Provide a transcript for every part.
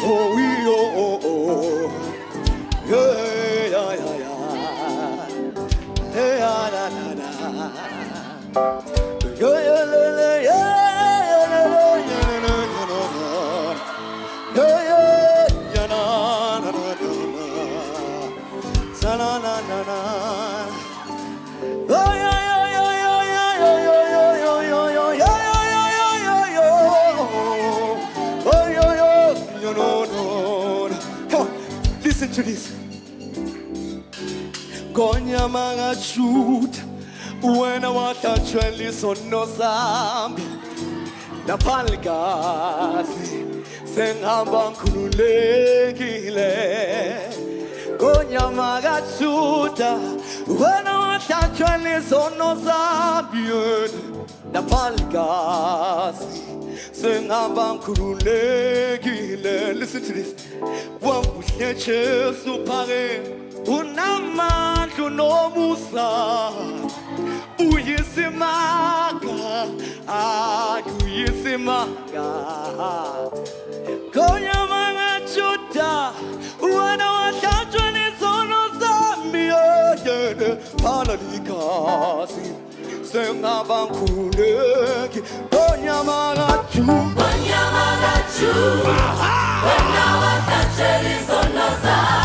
Oh, yeah, yeah, yeah, yeah. Hey, yeah, la, la, la. Yeah, yeah, la, la, yeah, yeah, la, la, yeah, la, la, la, la. Yeah, yeah, yeah, na, na, na, na, na. Sa, na, na, na, na. Oh, yeah, yeah, yeah, yeah, yeah, yeah, yeah, yeah, yeah, yeah, yeah, yeah, yeah, yeah. Oh, yeah, yeah, you know, no. Come on, listen to this. Konya mga shoot when I want to trellis on no sambi na palgasi sengambang kululekile. Konya mga shoot when I want to trellis on no sambi na palgasi sengambang kululekile. Listen to this. Wabuyeche supare. Unamantu nomusa uyisimaga uyisimaga konya mga chuta wana watachwa ni sono zambia yene palalikasi sengabankuleki konya mga chuta wana watachwa ni sono zambia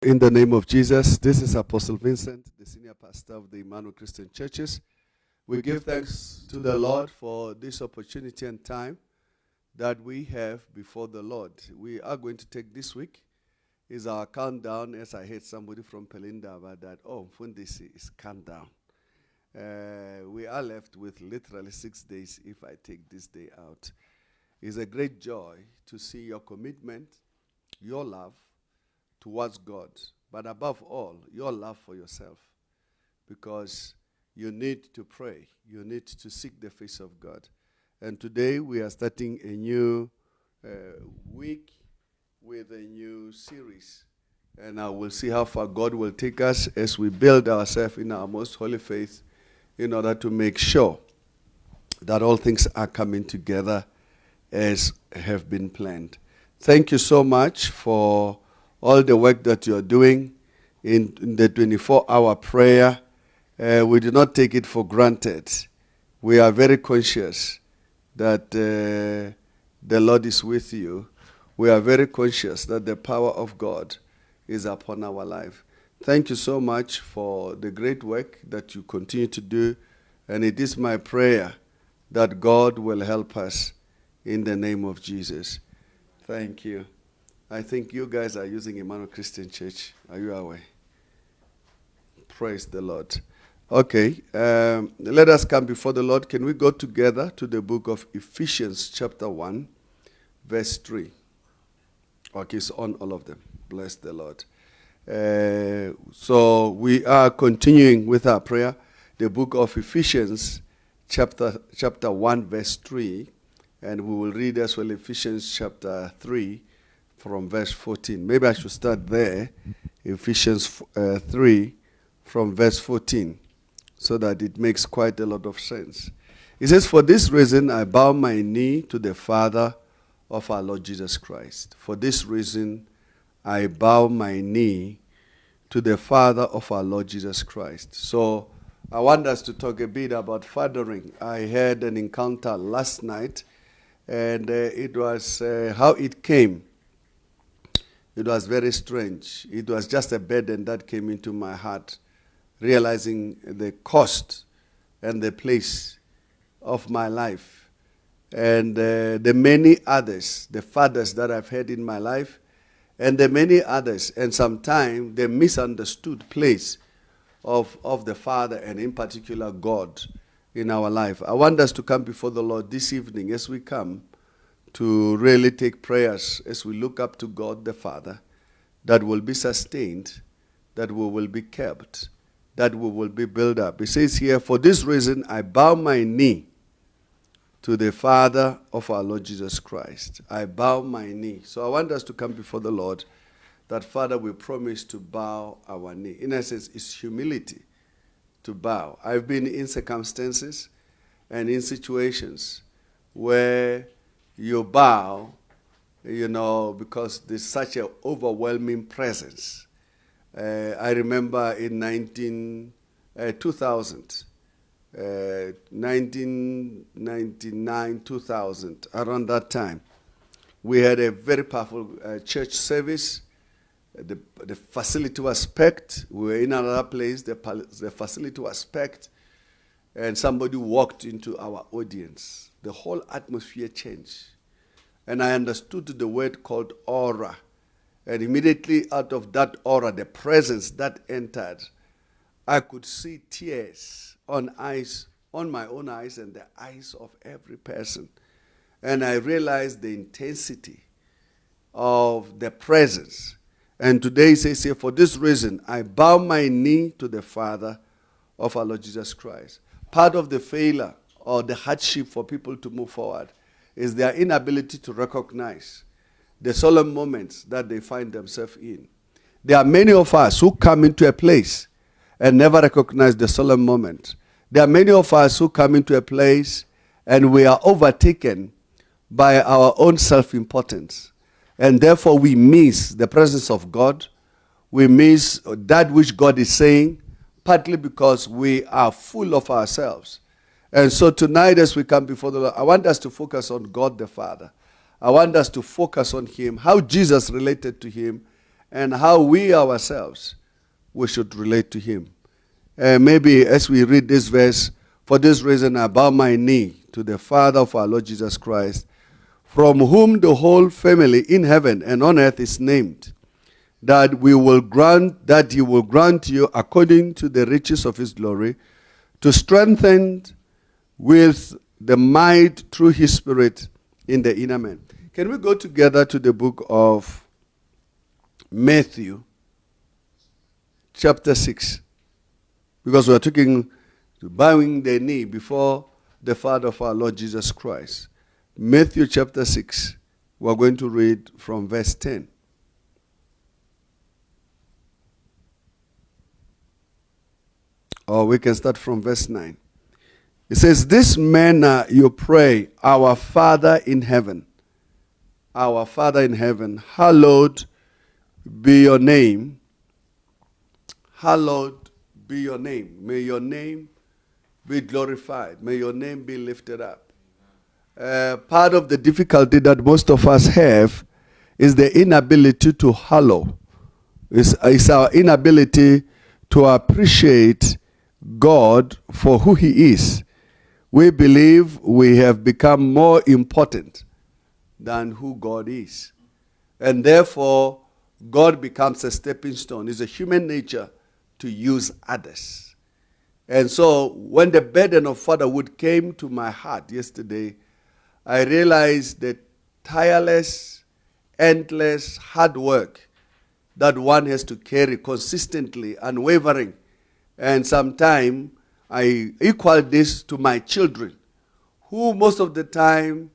In the name of Jesus, this is Apostle Vincent, the senior pastor of the Emmanuel Christian Churches. We give thanks to the Lord for this opportunity and time that we have before the Lord. We are going to take this week is our countdown, as I heard somebody from Pelinda about that. Oh, Fundisi is countdown. We are left with literally 6 days if I take this day out. It's a great joy to see your commitment, your love, towards God, but above all, your love for yourself, because you need to pray. You need to seek the face of God. And today we are starting a new week with a new series, and I will see how far God will take us as we build ourselves in our most holy faith in order to make sure that all things are coming together as have been planned. Thank you so much for all the work that you are doing in the 24-hour prayer. We do not take it for granted. We are very conscious that the Lord is with you. We are very conscious that the power of God is upon our life. Thank you so much for the great work that you continue to do. And it is my prayer that God will help us in the name of Jesus. Thank you. I think you guys are using Emmanuel Christian Church. Are you aware? Praise the Lord. Okay, let us come before the Lord. Can we go together to the book of Ephesians chapter 1, verse 3? Okay, it's on all of them. Bless the Lord. So we are continuing with our prayer. The book of Ephesians chapter 1, verse 3. And we will read as well Ephesians chapter 3 from verse 14. Maybe I should start there. Ephesians 3 from verse 14. So that it makes quite a lot of sense. It says, "For this reason I bow my knee to the Father of our Lord Jesus Christ." For this reason I bow my knee to the Father of our Lord Jesus Christ. So I want us to talk a bit about fathering. I had an encounter last night, and it was how it came. It was very strange. It was just a burden that came into my heart, realizing the cost and the place of my life. And the many others, the fathers that I've had in my life, and the many others, and sometimes the misunderstood place of the Father, and in particular God, in our life. I want us to come before the Lord this evening as we come to really take prayers as we look up to God the Father, that will be sustained, that we will be kept, that we will be built up. It says here, "For this reason I bow my knee to the Father of our Lord Jesus Christ." I bow my knee. So I want us to come before the Lord, that Father, we promise to bow our knee. In essence, it's humility to bow. I've been in circumstances and in situations where you bow, because there's such an overwhelming presence. I remember in 2000, 1999, 2000, around that time, we had a very powerful church service. The facility was packed. We were in another place. The facility was packed. And somebody walked into our audience. The whole atmosphere changed. And I understood the word called aura. And immediately out of that aura, the presence that entered, I could see tears on my own eyes and the eyes of every person. And I realized the intensity of the presence. And today it says here, "For this reason I bow my knee to the Father of our Lord Jesus Christ." Part of the failure or the hardship for people to move forward is their inability to recognize the solemn moments that they find themselves in. There are many of us who come into a place and never recognize the solemn moment. There are many of us who come into a place and we are overtaken by our own self-importance. And therefore we miss the presence of God. We miss that which God is saying, partly because we are full of ourselves. And so tonight as we come before the Lord, I want us to focus on God the Father. I want us to focus on Him, how Jesus related to Him, and how we ourselves, we should relate to Him. Maybe as we read this verse, "For this reason I bow my knee to the Father of our Lord Jesus Christ, from whom the whole family in heaven and on earth is named, that He will grant you according to the riches of His glory, to strengthen with the might through His Spirit in the inner man." Can we go together to the book of Matthew, chapter 6? Because we are talking bowing the knee before the Father of our Lord Jesus Christ. Matthew chapter 6. We are going to read from verse 10. Or we can start from verse 9. It says, "This manner you pray, our Father in heaven. Our Father in heaven, hallowed be your name. Hallowed be your name. May your name be glorified. May your name be lifted up." Part of the difficulty that most of us have is the inability to hallow. It's our inability to appreciate God for who He is. We believe we have become more important than who God is. And therefore, God becomes a stepping stone. It's a human nature to use others. And so, when the burden of fatherhood came to my heart yesterday, I realized the tireless, endless hard work that one has to carry consistently, unwavering. And sometimes I equal this to my children, who most of the time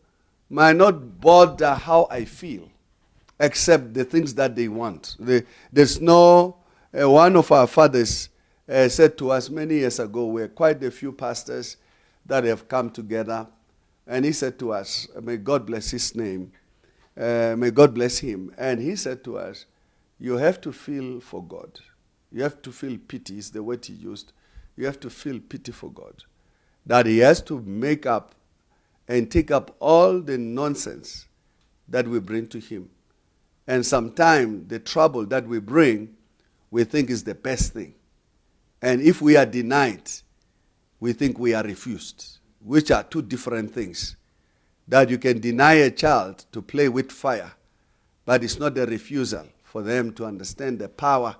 might not bother how I feel, except the things that they want. There's no, one of our fathers said to us many years ago, we're quite a few pastors that have come together, and he said to us, may God bless his name, may God bless him. And he said to us, you have to feel for God. You have to feel pity, is the word he used. You have to feel pity for God. That he has to make up and take up all the nonsense that we bring to him. And sometimes the trouble that we bring, we think is the best thing. And if we are denied, we think we are refused, which are two different things. That you can deny a child to play with fire, but it's not a refusal for them to understand the power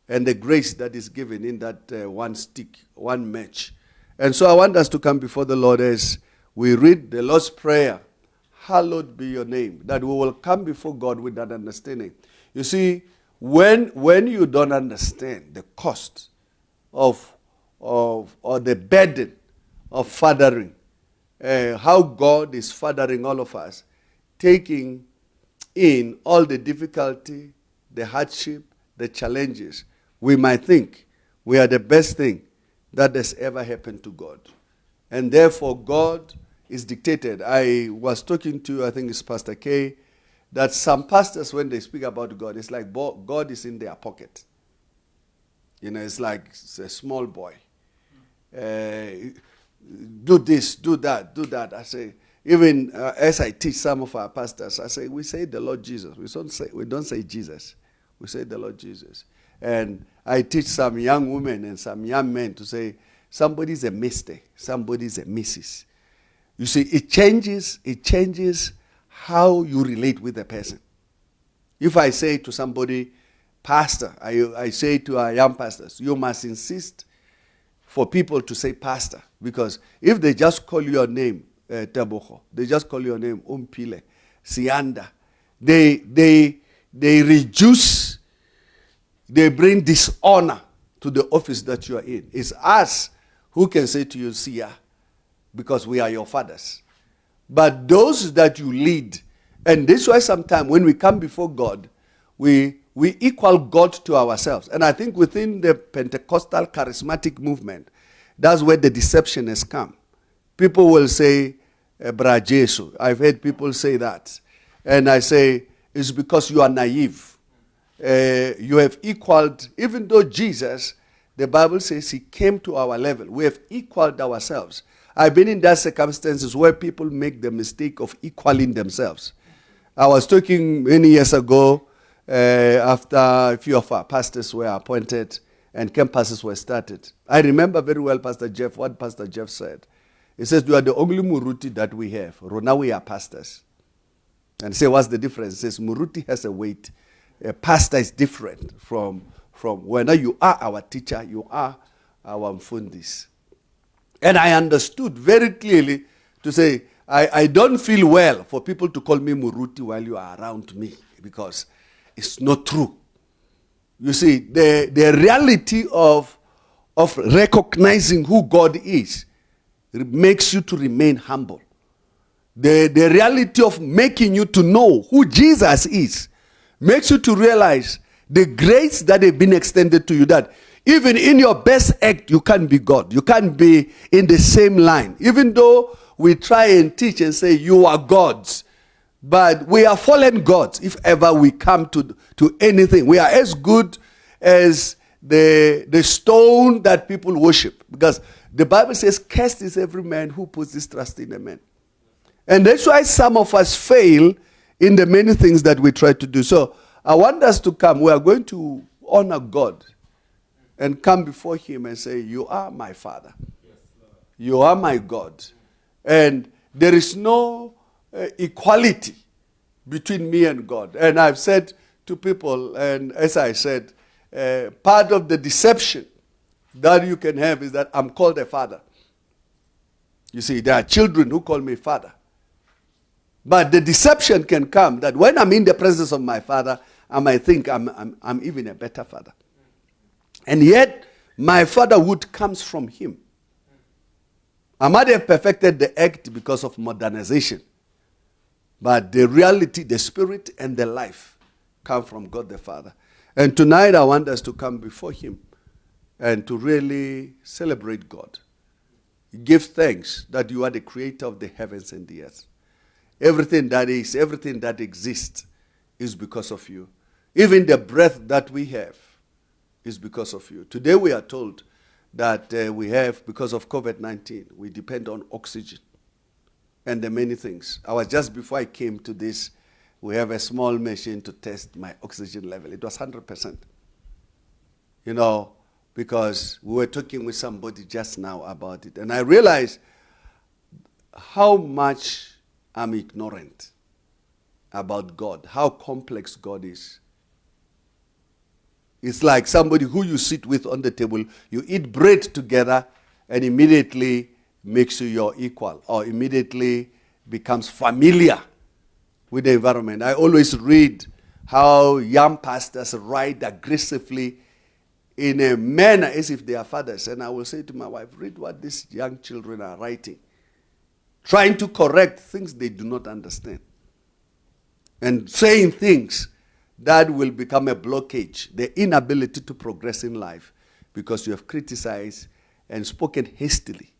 and the grace that is given in that one stick, one match. And so I want us to come before the Lord as we read the Lord's Prayer, hallowed be your name, that we will come before God with that understanding. You see, when you don't understand the cost of or the burden of fathering, how God is fathering all of us, taking in all the difficulty, the hardship, the challenges, we might think we are the best thing that has ever happened to God. And therefore, God is dictated. I was talking to, I think it's Pastor K, that some pastors, when they speak about God, it's like God is in their pocket. You know, it's like it's a small boy. Do this, do that, do that. I say, even as I teach some of our pastors, I say, we say the Lord Jesus. We don't say Jesus. We say the Lord Jesus. And I teach some young women and some young men to say, somebody's a mister, somebody's a missus. You see, it changes how you relate with a person. If I say to somebody, pastor, I say to our young pastors, you must insist for people to say pastor. Because if they just call your name, Taboho, they just call your name Umpile, Sianda, they reduce, they bring dishonor to the office that you are in. It's us who can say to you, Sia, because we are your fathers. But those that you lead, and this is why sometimes when we come before God, we equal God to ourselves. And I think within the Pentecostal charismatic movement, that's where the deception has come. People will say, Bra Jesu. I've heard people say that. And I say, it's because you are naive. You have equaled, even though Jesus, the Bible says he came to our level. We have equaled ourselves. I've been in that circumstances where people make the mistake of equaling themselves. I was talking many years ago, after a few of our pastors were appointed and campuses were started. I remember very well Pastor Jeff, what Pastor Jeff said. He says, you are the only Muruti that we have. Now we are pastors. And say, what's the difference? He says, Muruti has a weight. A pastor is different from when you are our teacher, you are our mfundis. And I understood very clearly to say, I don't feel well for people to call me Muruti while you are around me, because it's not true. You see, the reality of recognizing who God is makes you to remain humble. The reality of making you to know who Jesus is makes you to realize the grace that has been extended to you, that even in your best act, you can't be God. You can't be in the same line. Even though we try and teach and say you are gods, but we are fallen gods if ever we come to anything. We are as good as the stone that people worship. Because the Bible says, cursed is every man who puts his trust in a man. And that's why some of us fail in the many things that we try to do. So I want us to come. We are going to honor God and come before him and say, you are my Father. Yes, you are my God. And there is no equality between me and God. And I've said to people, and as I said, part of the deception that you can have is that I'm called a father. You see, there are children who call me father. But the deception can come that when I'm in the presence of my father, I might think I'm even a better father. And yet, my fatherhood comes from him. I might have perfected the act because of modernization. But the reality, the spirit, and the life come from God the Father. And tonight I want us to come before him and to really celebrate God. Give thanks that you are the creator of the heavens and the earth. Everything that is, everything that exists is because of you. Even the breath that we have is because of you. Today we are told that we have, because of COVID-19, we depend on oxygen and the many things. Just before I came to this, we have a small machine to test my oxygen level. It was 100%. You know, because we were talking with somebody just now about it. And I realized how much I'm ignorant about God, how complex God is. It's like somebody who you sit with on the table, you eat bread together, and immediately makes you your equal, or immediately becomes familiar with the environment. I always read how young pastors write aggressively in a manner as if they are fathers. And I will say to my wife, read what these young children are writing, trying to correct things they do not understand, and saying things that will become a blockage, the inability to progress in life because you have criticized and spoken hastily.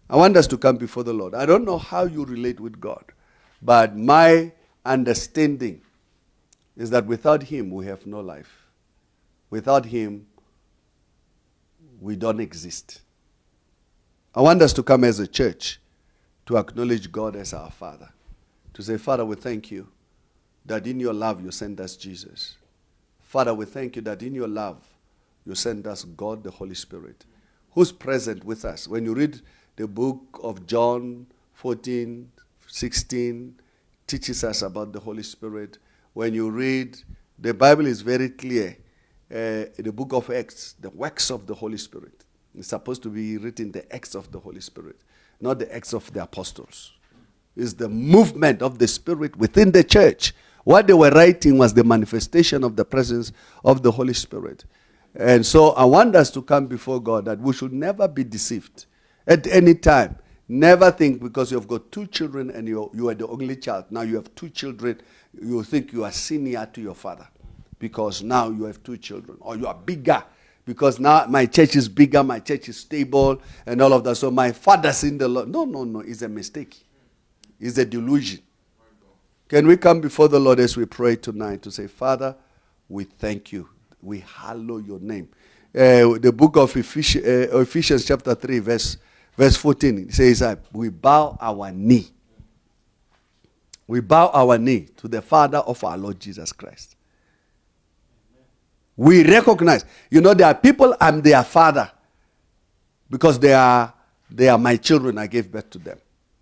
I want us to come before the Lord. I don't know how you relate with God, but my understanding is that without him, we have no life. Without him, we don't exist. I want us to come as a church to acknowledge God as our Father. To say, Father, we thank you that in your love you send us Jesus. Father, we thank you that in your love you send us God the Holy Spirit, who's present with us. When you read the book of John 14, 16, teaches us about the Holy Spirit. When you read, the Bible is very clear. The book of Acts, the works of the Holy Spirit. It's supposed to be written the acts of the Holy Spirit, not the acts of the apostles. It's the movement of the Spirit within the church. What they were writing was the manifestation of the presence of the Holy Spirit. And so I want us to come before God that we should never be deceived at any time. Never think because you've got two children and you are the only child. Now you have two children, you think you are senior to your father because now you have two children. Or you are bigger because now my church is bigger, my church is stable and all of that. So my father's in the Lord. No. It's a mistake. It's a delusion. Can we come before the Lord as we pray tonight to say, Father, we thank you. We hallow your name. The book of Ephesians chapter 3 verse 14 says that we bow our knee. We bow our knee to the Father of our Lord Jesus Christ. We recognize, there are people, I'm their father because they are my children, I gave birth to them.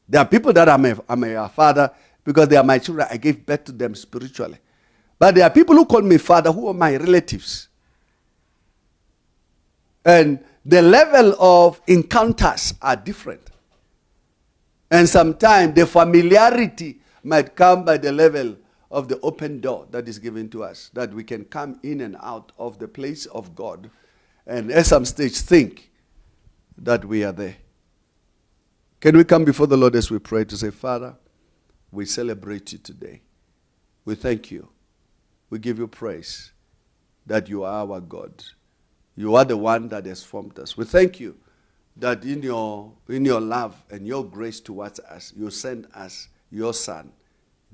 There are people that I'm a father because they are my children, I gave birth to them spiritually. But there are people who call me father who are my relatives. And the level of encounters are different. And sometimes the familiarity might come by the level of the open door that is given to us, that we can come in and out of the place of God and at some stage think that we are there. Can we come before the Lord as we pray to say, Father, we celebrate you today. We thank you. We give you praise that you are our God. You are the one that has formed us. We thank you that in your love and your grace towards us, you send us your Son,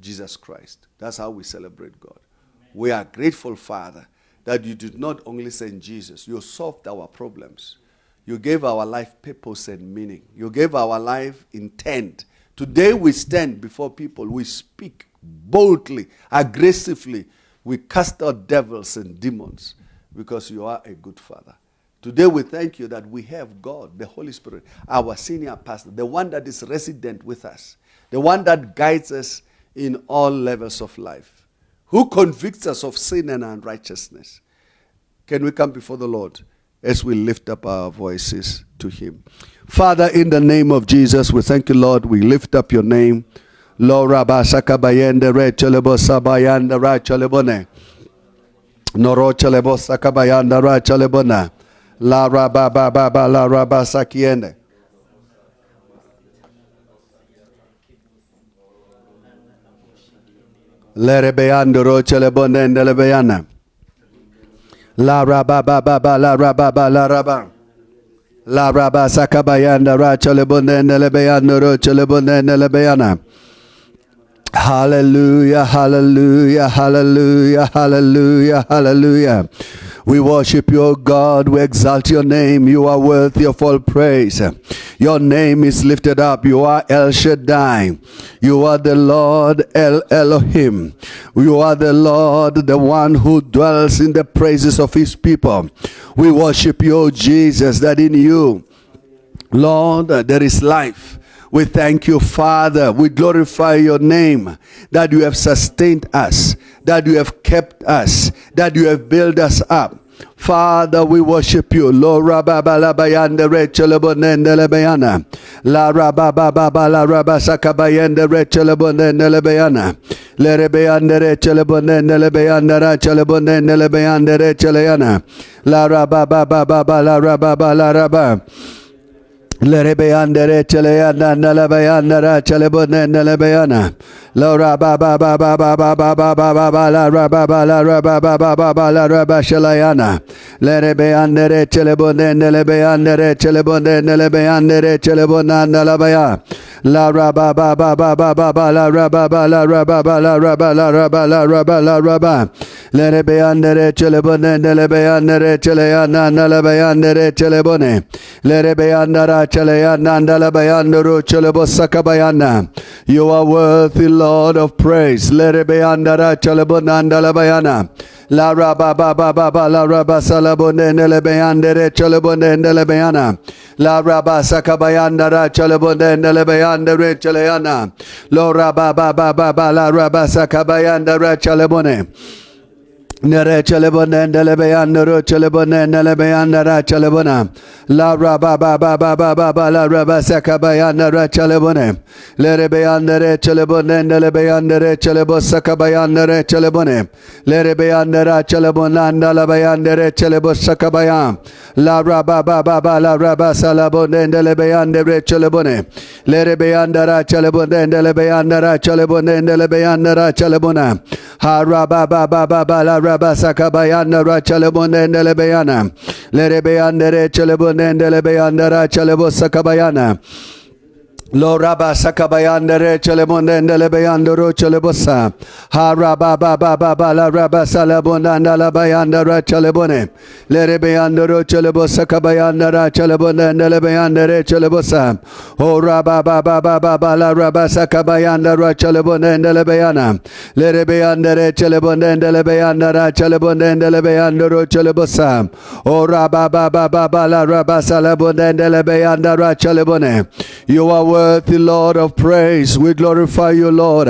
Jesus Christ. That's how we celebrate God. Amen. We are grateful, Father, that you did not only send Jesus, you solved our problems. You gave our life purpose and meaning. You gave our life intent. Today we stand before people. We speak boldly, aggressively. We cast out devils and demons because you are a good Father. Today we thank you that we have God, the Holy Spirit, our senior pastor, the one that is resident with us, the one that guides us in all levels of life, who convicts us of sin and unrighteousness. Can we come before the Lord as we lift up our voices to Him? Father, in the name of Jesus, we thank you, Lord. We lift up your name. Lord, Rabba Sakabayende Rechelebo Sabayanda Rachelebone. Noro Chelebo Sakabayanda Rachelebona. La Rabba Baba La Rabba Sakiende. Lerebeando Rochelebone and Lebeana. La Rabba Baba La Rabba La Rabba. La Rabba Sakabayanda Rachelebone and Lebeano Rochelebone and Lebeana. Hallelujah, hallelujah, hallelujah, hallelujah, hallelujah. We worship you, O God. We exalt your name. You are worthy of all praise. Your name is lifted up. You are El Shaddai. You are the Lord El Elohim. You are the Lord, the one who dwells in the praises of his people. We worship you, O Jesus, that in you, Lord, there is life. We thank you, Father. We glorify your name, that you have sustained us, that you have kept us, that you have built us up. Father, we worship you. Lo rababa la bayande rechelebonende lebayana. La rababa baba la rabasaka bayende rechelebonende lebayana. Le rebeyande rechelebonende lebayanda rachelebonende lebayande recheleyana. La rababa baba la rababa la rabba. Lerebeandere Cheleana Nalabayana Chelebonena Lebeana Laura Baba Baba Baba Baba Baba La Rababa La Rababa Baba La Rabba Shelayana Lerebeandere Chelebonena Lebeandere Chelebonena Lebeandere Chelebonana Labaya La Rabba Baba Baba Baba La Rababa La Rababa La Rabba La Rabba La Rabba La Rabba Lerebeandere Chelebonena Lebeandere Cheleana Nalabayandere Chelebone Lerebeandara you are worthy, Lord of praise. La rabba baba baba la rabba salabonene lebeandere chelebonene lebeana. La rabba sakabayandara chelebonene lebeandere cheleana. Lo rabba baba baba la rabba sakabayandara chelebone. Nere chelebonende lebeandero chelebonene lebeandara chelebona. La rabba baba baba baba la rabba sakabayandara chelebone. Le rebeandere chelebonende lebeandere chelebosakabayandere chelebone. Le rebeandera chelebonanda lebeandere chelebosakabaya. La rabba baba baba la rabba salabonende lebeandere chelebone. Le rebeandera chelebonende lebeandera chelebonende lebeandera chelebona. Ha rabba baba baba la rabba sakabayana rachelebonende lebeana. Le rebeandere chelebonende lebeandera chelebosakabayana. Lo rabba sakabayandere chelebonende lebeandero chelebosa. Ha rabba baba baba la rabba salabonanda la bayandera chelebone. Le rebeandero chelebosakabayandera chelebonende lebeandere chelebosa. O rabba baba baba la rabba sakabayandera chelebonende lebeana. Le rebeandere chelebonende lebeandera chelebonende lebeandero chelebosa. O rabba baba baba la rabba salabonende lebeandera chelebone. You are worthy, Lord of praise. We glorify you, Lord.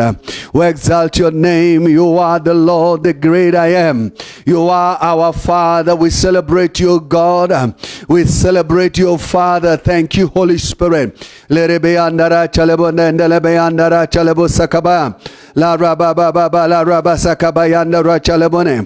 We exalt your name. You are the Lord, the great I am. You are our Father. We celebrate you, God. We celebrate you, Father. Thank you, Holy Spirit. La rabba sakabayandara chelebone.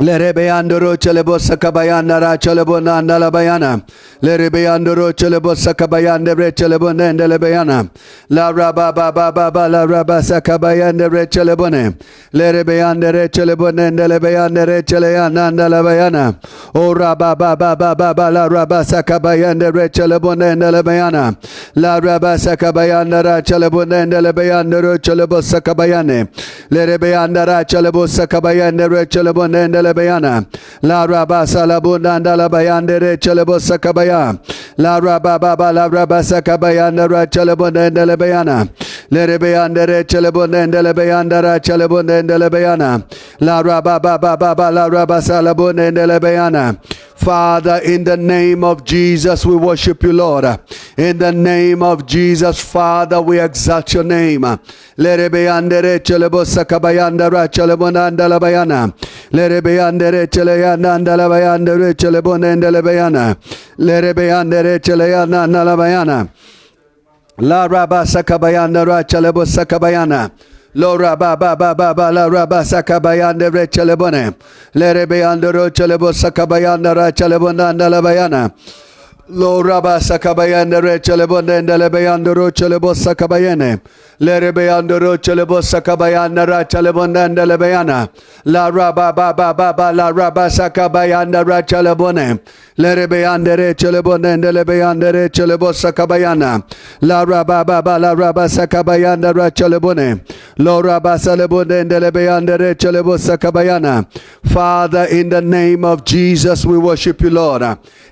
Le rebeandoro chelebosa kabayana ra chelebona nalabayana. Le rebeandoro chelebosa kabayana re chelebonende lebayana. La rabba baba baba la rabba sakabayana re chelebone. Le rebeandere chelebonende lebayana re cheleana nalabayana. O rabba baba baba la rabba sakabayana re chelebonende lebayana. La rabba sakabayana ra chelebonende lebayana ro chelebosa kabayane. Le rebeandara chelebosa kabayana re chelebonende lebayana. La rabba salabunanda la bayandere chelebosa kabaya. La rabba baba la rabba sakabayana ra chelebonende lebayana. Le rebeandere chelebonende lebayandara chelebonende lebayana. La rabba baba baba la rabba salabunende lebayana. Father, in the name of Jesus, we worship you, Lord. In the name of Jesus, Father, we exalt your name. Lerebe andere chelebo sakabayanda ra chelebonanda la bayana. Lerebe andere cheleyanda la bayanda re chelebonanda la bayana. Lerebe andere cheleyanda la bayana. La raba sakabayanda ra chelebo sakabayana. Lora ba ba ba ba ba la raba sakabayanda re chelebone. Lerebe andero chelebo sakabayanda ra chelebonanda la bayana. Lora ba sakabayanda re chelebonanda la bayanda ro chelebo sakabayene. Lerebe andero chelebo sakabayanda ra chelebonanda la bayana. La raba ba ba ba ba la raba sakabayanda ra chelebone. Lerebe andere chelebonanda la bayanda re chelebo sakabayana. La raba ba ba la raba sakabayanda ra chelebone. Lora ba salebonanda la bayanda re chelebo sakabayana. Father, in the name of Jesus, we worship you, Lord.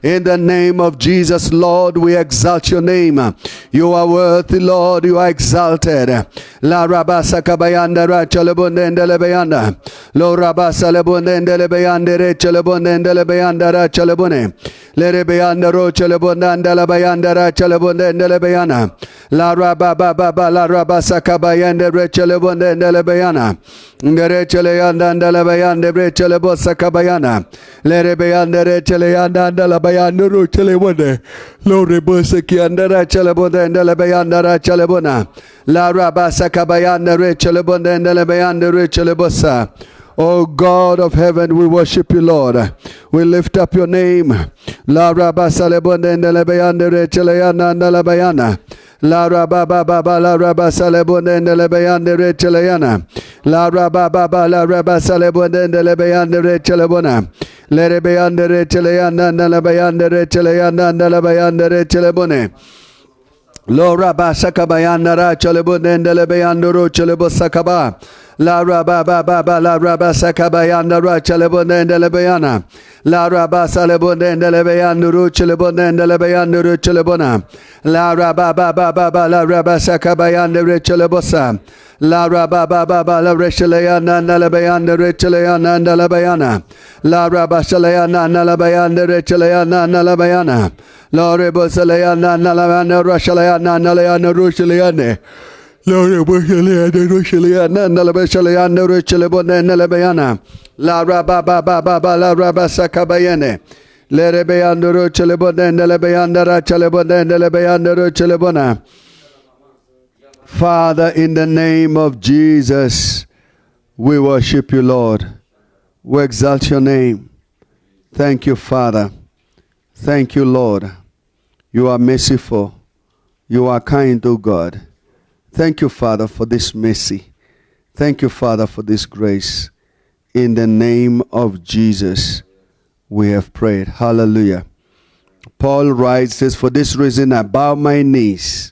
In the name of Jesus, Lord, we exalt your name. You are worthy, Lord. You are exalted. La rabasa kabayanda ra chalebonende lebayanda. Lo rabasa lebonende lebayanda re chalebonende lebayanda ra chalebone. Le rebeyanda ro chalebonanda lebayanda ra chalebonende lebayana. La rababa baba la rabasa kabayanda re chalebonende lebayana. Ngere chaleyanda lebayanda re chalebosa kabayana. Le rebeyanda re chaleyanda lebayanda ro chalebone. Lo rebose kianda ra chalebonende lebayanda ra chalebona. La rabasa kabayanda re chalebonende lebayanda re chalebosa. Oh God of heaven, we worship you, Lord. We lift up your name. La rabasa lebonende lebayanda re chaleyanda lebayana. La rababa baba la rabasa lebonende lebayanda re chaleyana. La rababa baba la rabasa lebonende lebayanda re chalebona. Le rebeyanda re chaleyanda lebayanda re chaleyanda lebayanda re chalebone. Lo rabasa kabayanda ra chalebonende lebayanda ro chalebosakaba. La rababa baba la rabasa kabayanda ra chalebonende lebayana. La rabasa lebonende lebayanda ro chalebonende lebayanda ro chalebona. La rababa baba la rabasa kabayanda re chalebosa. La rababa baba la reshalayana lebayanda re chalayana lebayana. La rabashalayana lebayanda re chalayana lebayana. La rebosalayana lebayanda rashalayana lebayana rushalayane. La rebosalayana rushalayana lebayana rushalebona lebayana. La rababa baba la rabasa kabayane. Le rebayanda ro chalebona lebayanda ra chalebona lebayanda ro chalebona. Father, in the name of Jesus, we worship you, Lord. We exalt your name. Thank you, Father. Thank you, Lord. You are merciful. You are kind, O God. Thank you, Father, for this mercy. Thank you, Father, for this grace. In the name of Jesus, we have prayed. Hallelujah. Paul writes, says, for this reason I bow my knees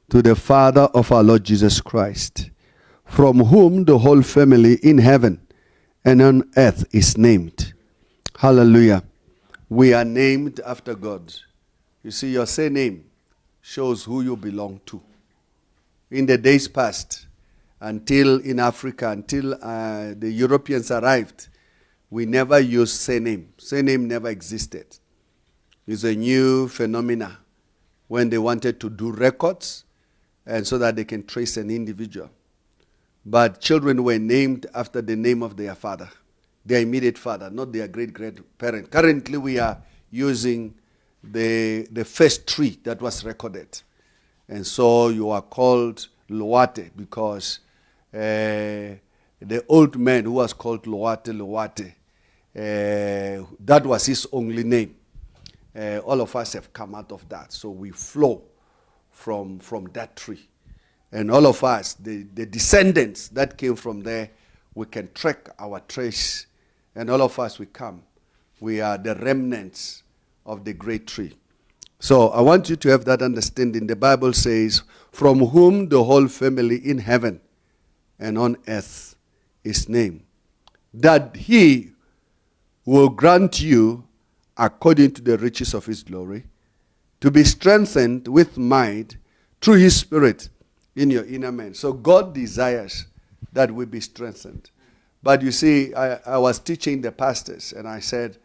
to the Father of our Lord Jesus Christ, from whom the whole family in heaven and on earth is named. Hallelujah. We are named after God. You see, your surname shows who you belong to. In the days past, until in Africa, until the Europeans arrived, we never used surname. Surname never existed. It's a new phenomena when they wanted to do records and so that they can trace an individual. But children were named after the name of their father, their immediate father, not their great-grandparent. Currently, we are using the first tree that was recorded. And so you are called Loate because the old man who was called Loate, that was his only name. All of us have come out of that. So we flow from that tree. And all of us, the descendants that came from there, we can track our trace. And all of us, we come. We are the remnants of the great tree. So I want you to have that understanding. The Bible says, from whom the whole family in heaven and on earth is named, that he will grant you, according to the riches of his glory, to be strengthened with might through his Spirit in your inner man. So God desires that we be strengthened. But you see, I was teaching the pastors, and I said,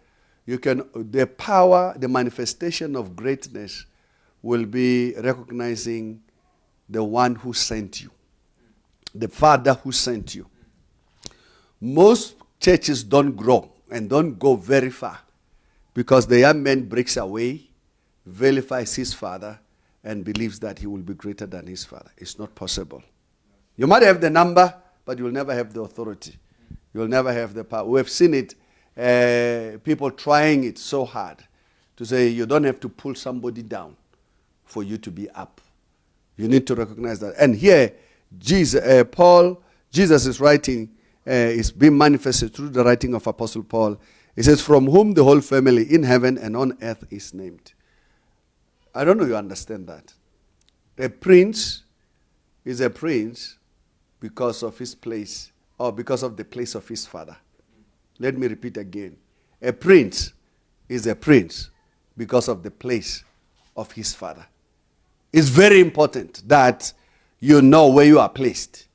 the power, the manifestation of greatness will be recognizing the one who sent you, the Father who sent you. Most churches don't grow and don't go very far because the young man breaks away, vilifies his father, and believes that he will be greater than his father. It's not possible. You might have the number, but you will never have the authority. You will never have the power. We have seen it, people trying it so hard to say you don't have to pull somebody down for you to be up. You need to recognize that. And here, Jesus is writing, is being manifested through the writing of Apostle Paul. He says, from whom the whole family in heaven and on earth is named. I don't know you understand that. A prince is a prince because of his place, or because of the place of his father. Let me repeat again. A prince is a prince because of the place of his father. It's very important that you know where you are placed.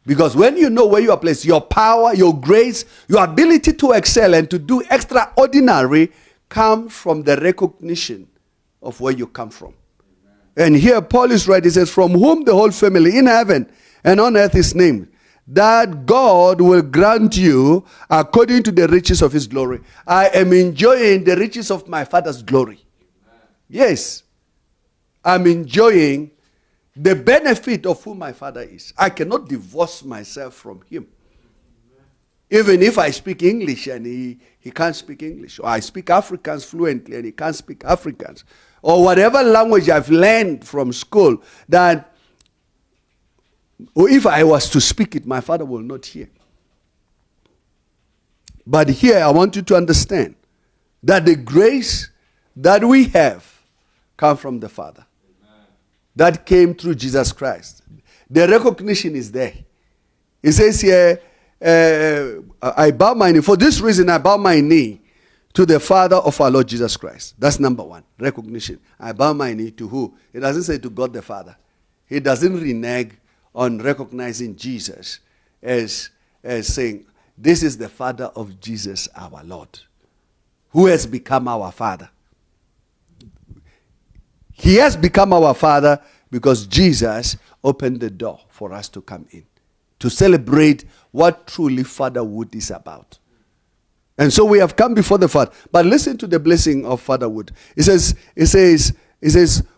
Because when you know where you are placed, your power, your grace, your ability to excel and to do extraordinary come from the recognition of where you come from. Amen. And here Paul is right. He says, from whom the whole family in heaven and on earth is named, that God will grant you according to the riches of his glory. I am enjoying the riches of my Father's glory. Amen. Yes. I'm enjoying the benefit of who my Father is. I cannot divorce myself from him. Even if I speak English and he can't speak English, or I speak Afrikaans fluently and he can't speak Afrikaans, or whatever language I've learned from school, that or if I was to speak it, my Father will not hear. But here I want you to understand that the grace that we have comes from the Father. Amen. That came through Jesus Christ. The recognition is there. It says here, I bow my knee. For this reason, I bow my knee to the Father of our Lord Jesus Christ. That's number one, recognition. I bow my knee to who? It doesn't say to God the Father. He doesn't renege on recognizing Jesus as saying, this is the Father of Jesus our Lord, who has become our Father. He has become our Father because Jesus opened the door for us to come in, to celebrate what truly fatherhood is about. And so we have come before the Father. But listen to the blessing of fatherhood. It says,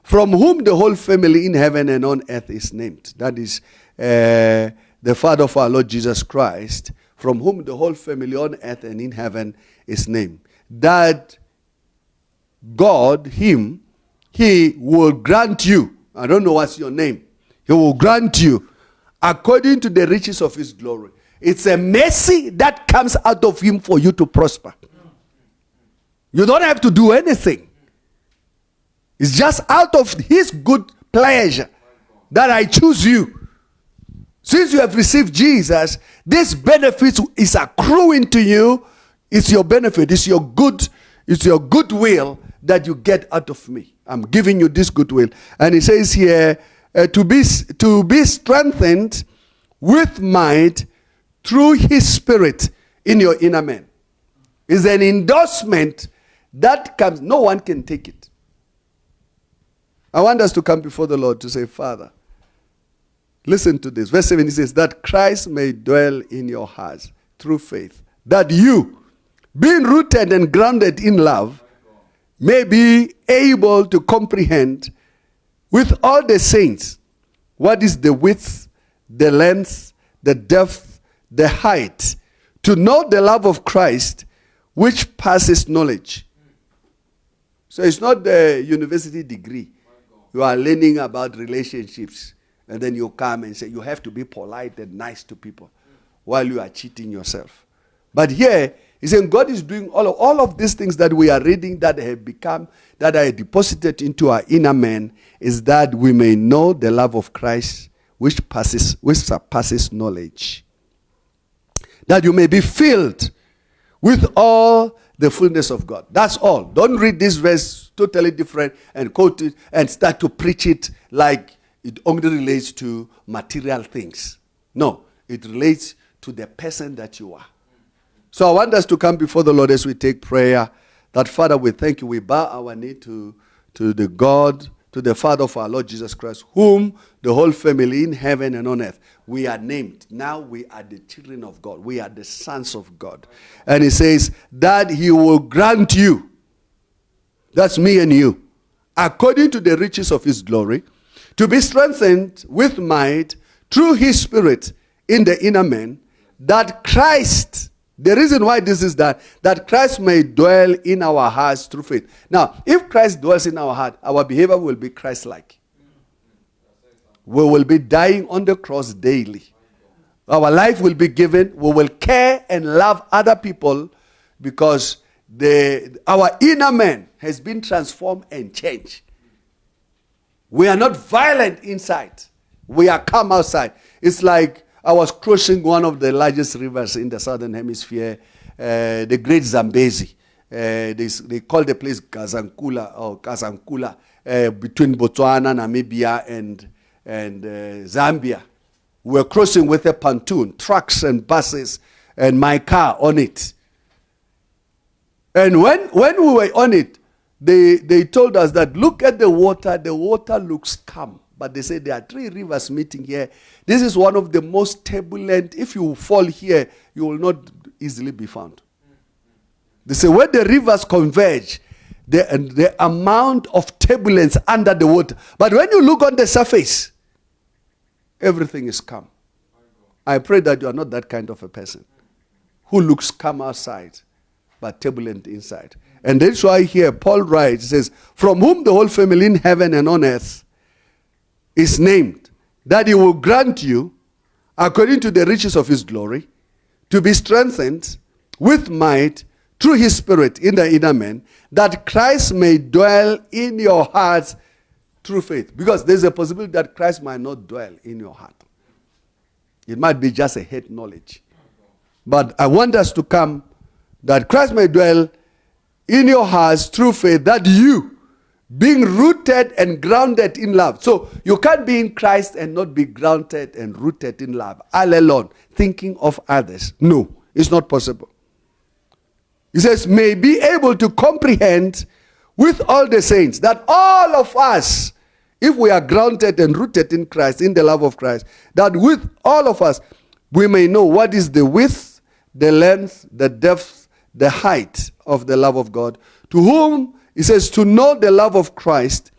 from whom the whole family in heaven and on earth is named. That is the Father of our Lord Jesus Christ, from whom the whole family on earth and in heaven is named. That God, him, he will grant you. I don't know what's your name. He will grant you according to the riches of his glory. It's a mercy that comes out of him for you to prosper. You don't have to do anything. It's just out of his good pleasure that I choose you. Since you have received Jesus, this benefit is accruing to you. It's your benefit. It's your goodwill that you get out of me. I'm giving you this goodwill. And it says here, to be strengthened with might through his spirit in your inner man. It's an endorsement that comes, no one can take it. I want us to come before the Lord to say, Father, listen to this. Verse 7, he says, that Christ may dwell in your hearts through faith, that you, being rooted and grounded in love, may be able to comprehend with all the saints what is the width, the length, the depth, the height, to know the love of Christ, which passes knowledge. So it's not the university degree. You are learning about relationships, and then you come and say you have to be polite and nice to people while you are cheating yourself. But here, he's saying God is doing all of these things that we are reading that have become, that are deposited into our inner man, is that we may know the love of Christ, which surpasses knowledge. That you may be filled with all the fullness of God. That's all. Don't read this verse totally different and quote it and start to preach it like it only relates to material things. No, it relates to the person that you are. So I want us to come before the Lord as we take prayer, That, Father, we thank you. We bow our knee to the God, to the Father of our Lord Jesus Christ, whom the whole family in heaven and on earth, we are named. Now we are the children of God. We are the sons of God. And he says that he will grant you, that's me and you, according to the riches of his glory, to be strengthened with might through his Spirit in the inner man, that Christ, the reason why this is that Christ may dwell in our hearts through faith. Now, if Christ dwells in our heart, our behavior will be Christ-like. We will be dying on the cross daily. Our life will be given. We will care and love other people because our inner man has been transformed and changed. We are not violent inside. We are calm outside. It's like I was crossing one of the largest rivers in the southern hemisphere, the Great Zambezi. They call the place Kazankula, between Botswana, Namibia, and Zambia. We were crossing with a pontoon, trucks and buses, and my car on it. And when we were on it, they told us that look at the water looks calm. But they say there are 3 rivers meeting here. This is one of the most turbulent. If you fall here, you will not easily be found. They say when the rivers converge, the amount of turbulence under the water. But when you look on the surface, everything is calm. I pray that you are not that kind of a person who looks calm outside, but turbulent inside. And that's why here Paul writes, he says, from whom the whole family in heaven and on earth is named, that he will grant you, according to the riches of his glory, to be strengthened with might through his Spirit in the inner man, that Christ may dwell in your hearts through faith. Because there's a possibility that Christ might not dwell in your heart. It might be just a head knowledge. But I want us to come, that Christ may dwell in your hearts through faith, that you, being rooted and grounded in love. So you can't be in Christ and not be grounded and rooted in love. All alone, thinking of others. No, it's not possible. He says, may be able to comprehend with all the saints, that all of us, if we are grounded and rooted in Christ, in the love of Christ, that with all of us, we may know what is the width, the length, the depth, the height of the love of God, to whom, he says, to know the love of Christ,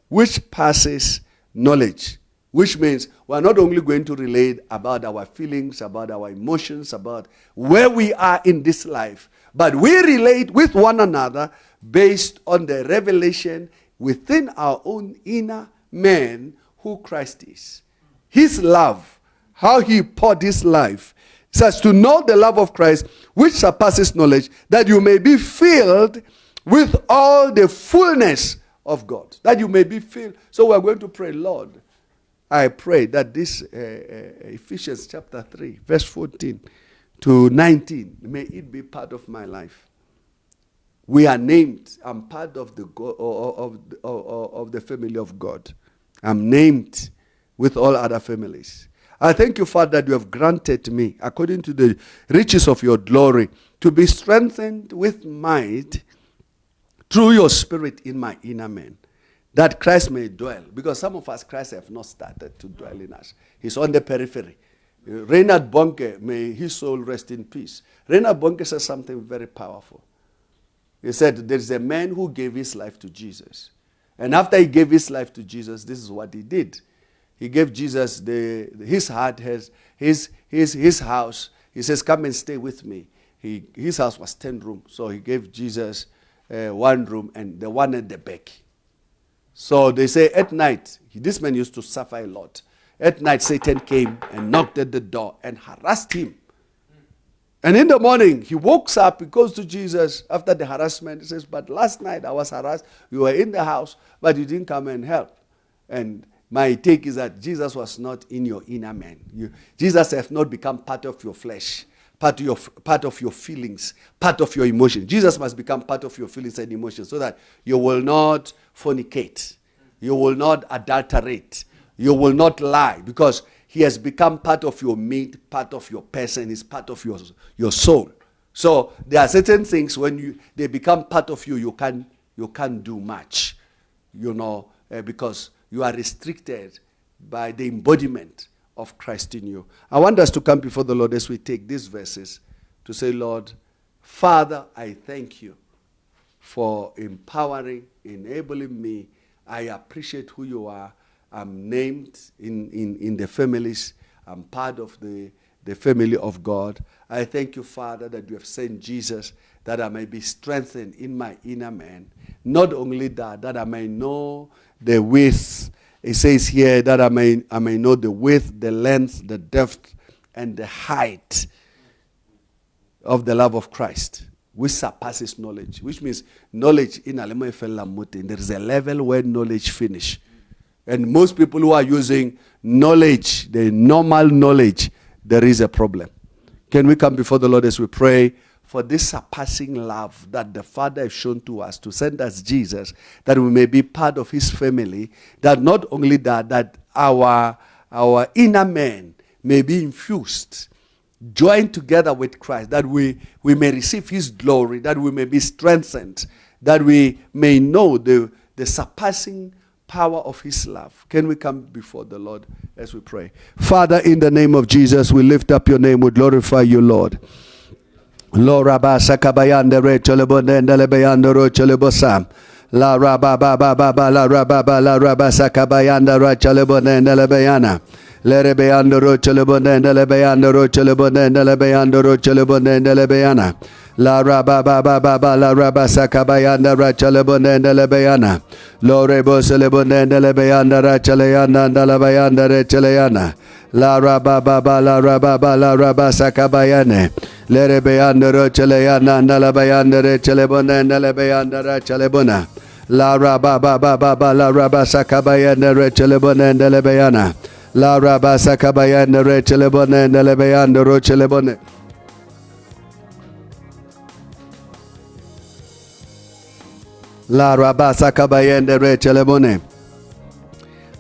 which passes knowledge. Which means we're not only going to relate about our feelings, about our emotions, about where we are in this life, but we relate with one another based on the revelation within our own inner man who Christ is. His love, how he poured his life. It says to know the love of Christ, which surpasses knowledge, that you may be filled with all the fullness of God. That you may be filled. So we're going to pray, Lord, I pray that this Ephesians chapter 3, verse 14 to 19, may it be part of my life. We are named. I'm part of the family of God. I'm named with all other families. I thank you, Father, that you have granted me, according to the riches of your glory, to be strengthened with might through your Spirit in my inner man, that Christ may dwell. Because some of us, Christ have not started to dwell in us. He's on the periphery. Reinhard Bonke, may his soul rest in peace. Reinhard Bonke says something very powerful. He said, there's a man who gave his life to Jesus. And after he gave his life to Jesus, this is what he did. He gave Jesus his heart, his house. He says, come and stay with me. His house was 10 rooms. So he gave Jesus 1 room and the one at the back. So they say at night, this man used to suffer a lot. At night, Satan came and knocked at the door and harassed him. And in the morning, he wakes up, he goes to Jesus after the harassment. He says, but last night I was harassed. You were in the house, but you didn't come and help. And my take is that Jesus was not in your inner man. Jesus has not become part of your flesh, part of your feelings, part of your emotions. Jesus must become part of your feelings and emotions so that you will not fornicate. You will not adulterate. You will not lie, because he has become part of your meat, part of your person, is part of your soul. So there are certain things when they become part of you, you can't do much, because you are restricted by the embodiment of Christ in you. I want us to come before the Lord as we take these verses to say, Lord, Father, I thank you for empowering, enabling me. I appreciate who you are. I'm named in the families. I'm part of the family of God. I thank you, Father, that you have sent Jesus, that I may be strengthened in my inner man. Not only that I may know the width. It says here that I may know the width, the length, the depth, and the height of the love of Christ, which surpasses knowledge. Which means knowledge in Alema, there is a level where knowledge finish. And most people who are using knowledge, the normal knowledge, there is a problem. Can we come before the Lord as we pray for this surpassing love that the Father has shown to us, to send us Jesus, that we may be part of his family, that not only that our inner man may be infused, joined together with Christ, that we may receive his glory, that we may be strengthened, that we may know the surpassing power of his love. Can we come before the Lord as we pray? Father, in the name of Jesus, we lift up your name, we glorify you, Lord. Lord, Rabba Sakabayanda Recholebonda Lebayanda Rocholebosam. La Rabba Baba Baba La Rabba La Rabba Sakabayanda Racholebonda Lebayana. Lerebeanda Rocholebonda Lebayanda Rocholebonda Lebayanda Rocholebonda Lebayana. La Rabba Baba Baba La Rabba Sakabayanda Racholebonda Lebayana. Lorebo Celebonda Lebayanda Rachalayanda Lebayanda Rechalayana. La Rabba Baba La Rabba La Rabba Sakabayane. Lerebeanda Rochalayana Nalabayanda Rechalebona Nalabayanda Rachalebona. La Rabba Baba Baba La Rabba Sakabayanda Rechalebona Nalabayana. La Rabba Sakabayanda Rechalebona Nalabayanda Rochalebona. La Rabba Sakabayanda Rechalebone.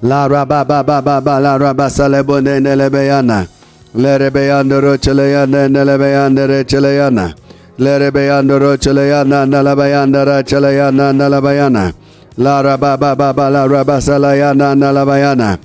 La Rabba Baba Baba La Rabba Salebone Nalabayana. Lerebeanda Rochalayana Nalabayanda Rechalayana. Lerebeanda Rochalayana Nalabayanda Rachalayana Nalabayana. La Rabba Baba La Rabba Salayana Nalabayana.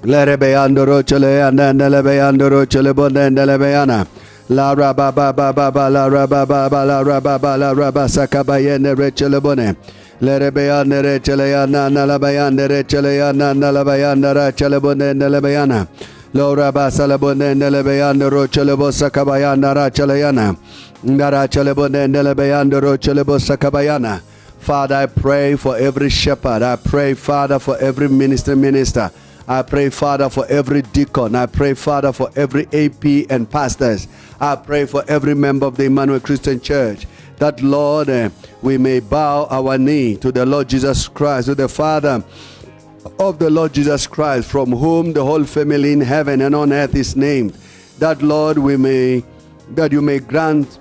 Lerebeanda Rochalayana Nalabayanda Rochalebona Nalabayana. La Rabba Baba Baba La Rabba Baba La Rabba Baba La Rabba Sakabayana Rechalebone. Lerebeanda Rechalayana Nalabayanda Rechalayana Nalabayanda Rachalebone Nalabayana. Laura Basalabone Nelebeanda Rochelebosa Kabayana Rachalayana. Narachelebone Nelebeanda Rochelebosa Kabayana. Father, I pray for every shepherd. I pray, Father, for every minister. I pray, Father, for every deacon. I pray, Father, for every AP and pastors. I pray for every member of the Emmanuel Christian Church. That, Lord, we may bow our knee to the Lord Jesus Christ, to the Father of the Lord Jesus Christ, from whom the whole family in heaven and on earth is named. That, Lord, that you may grant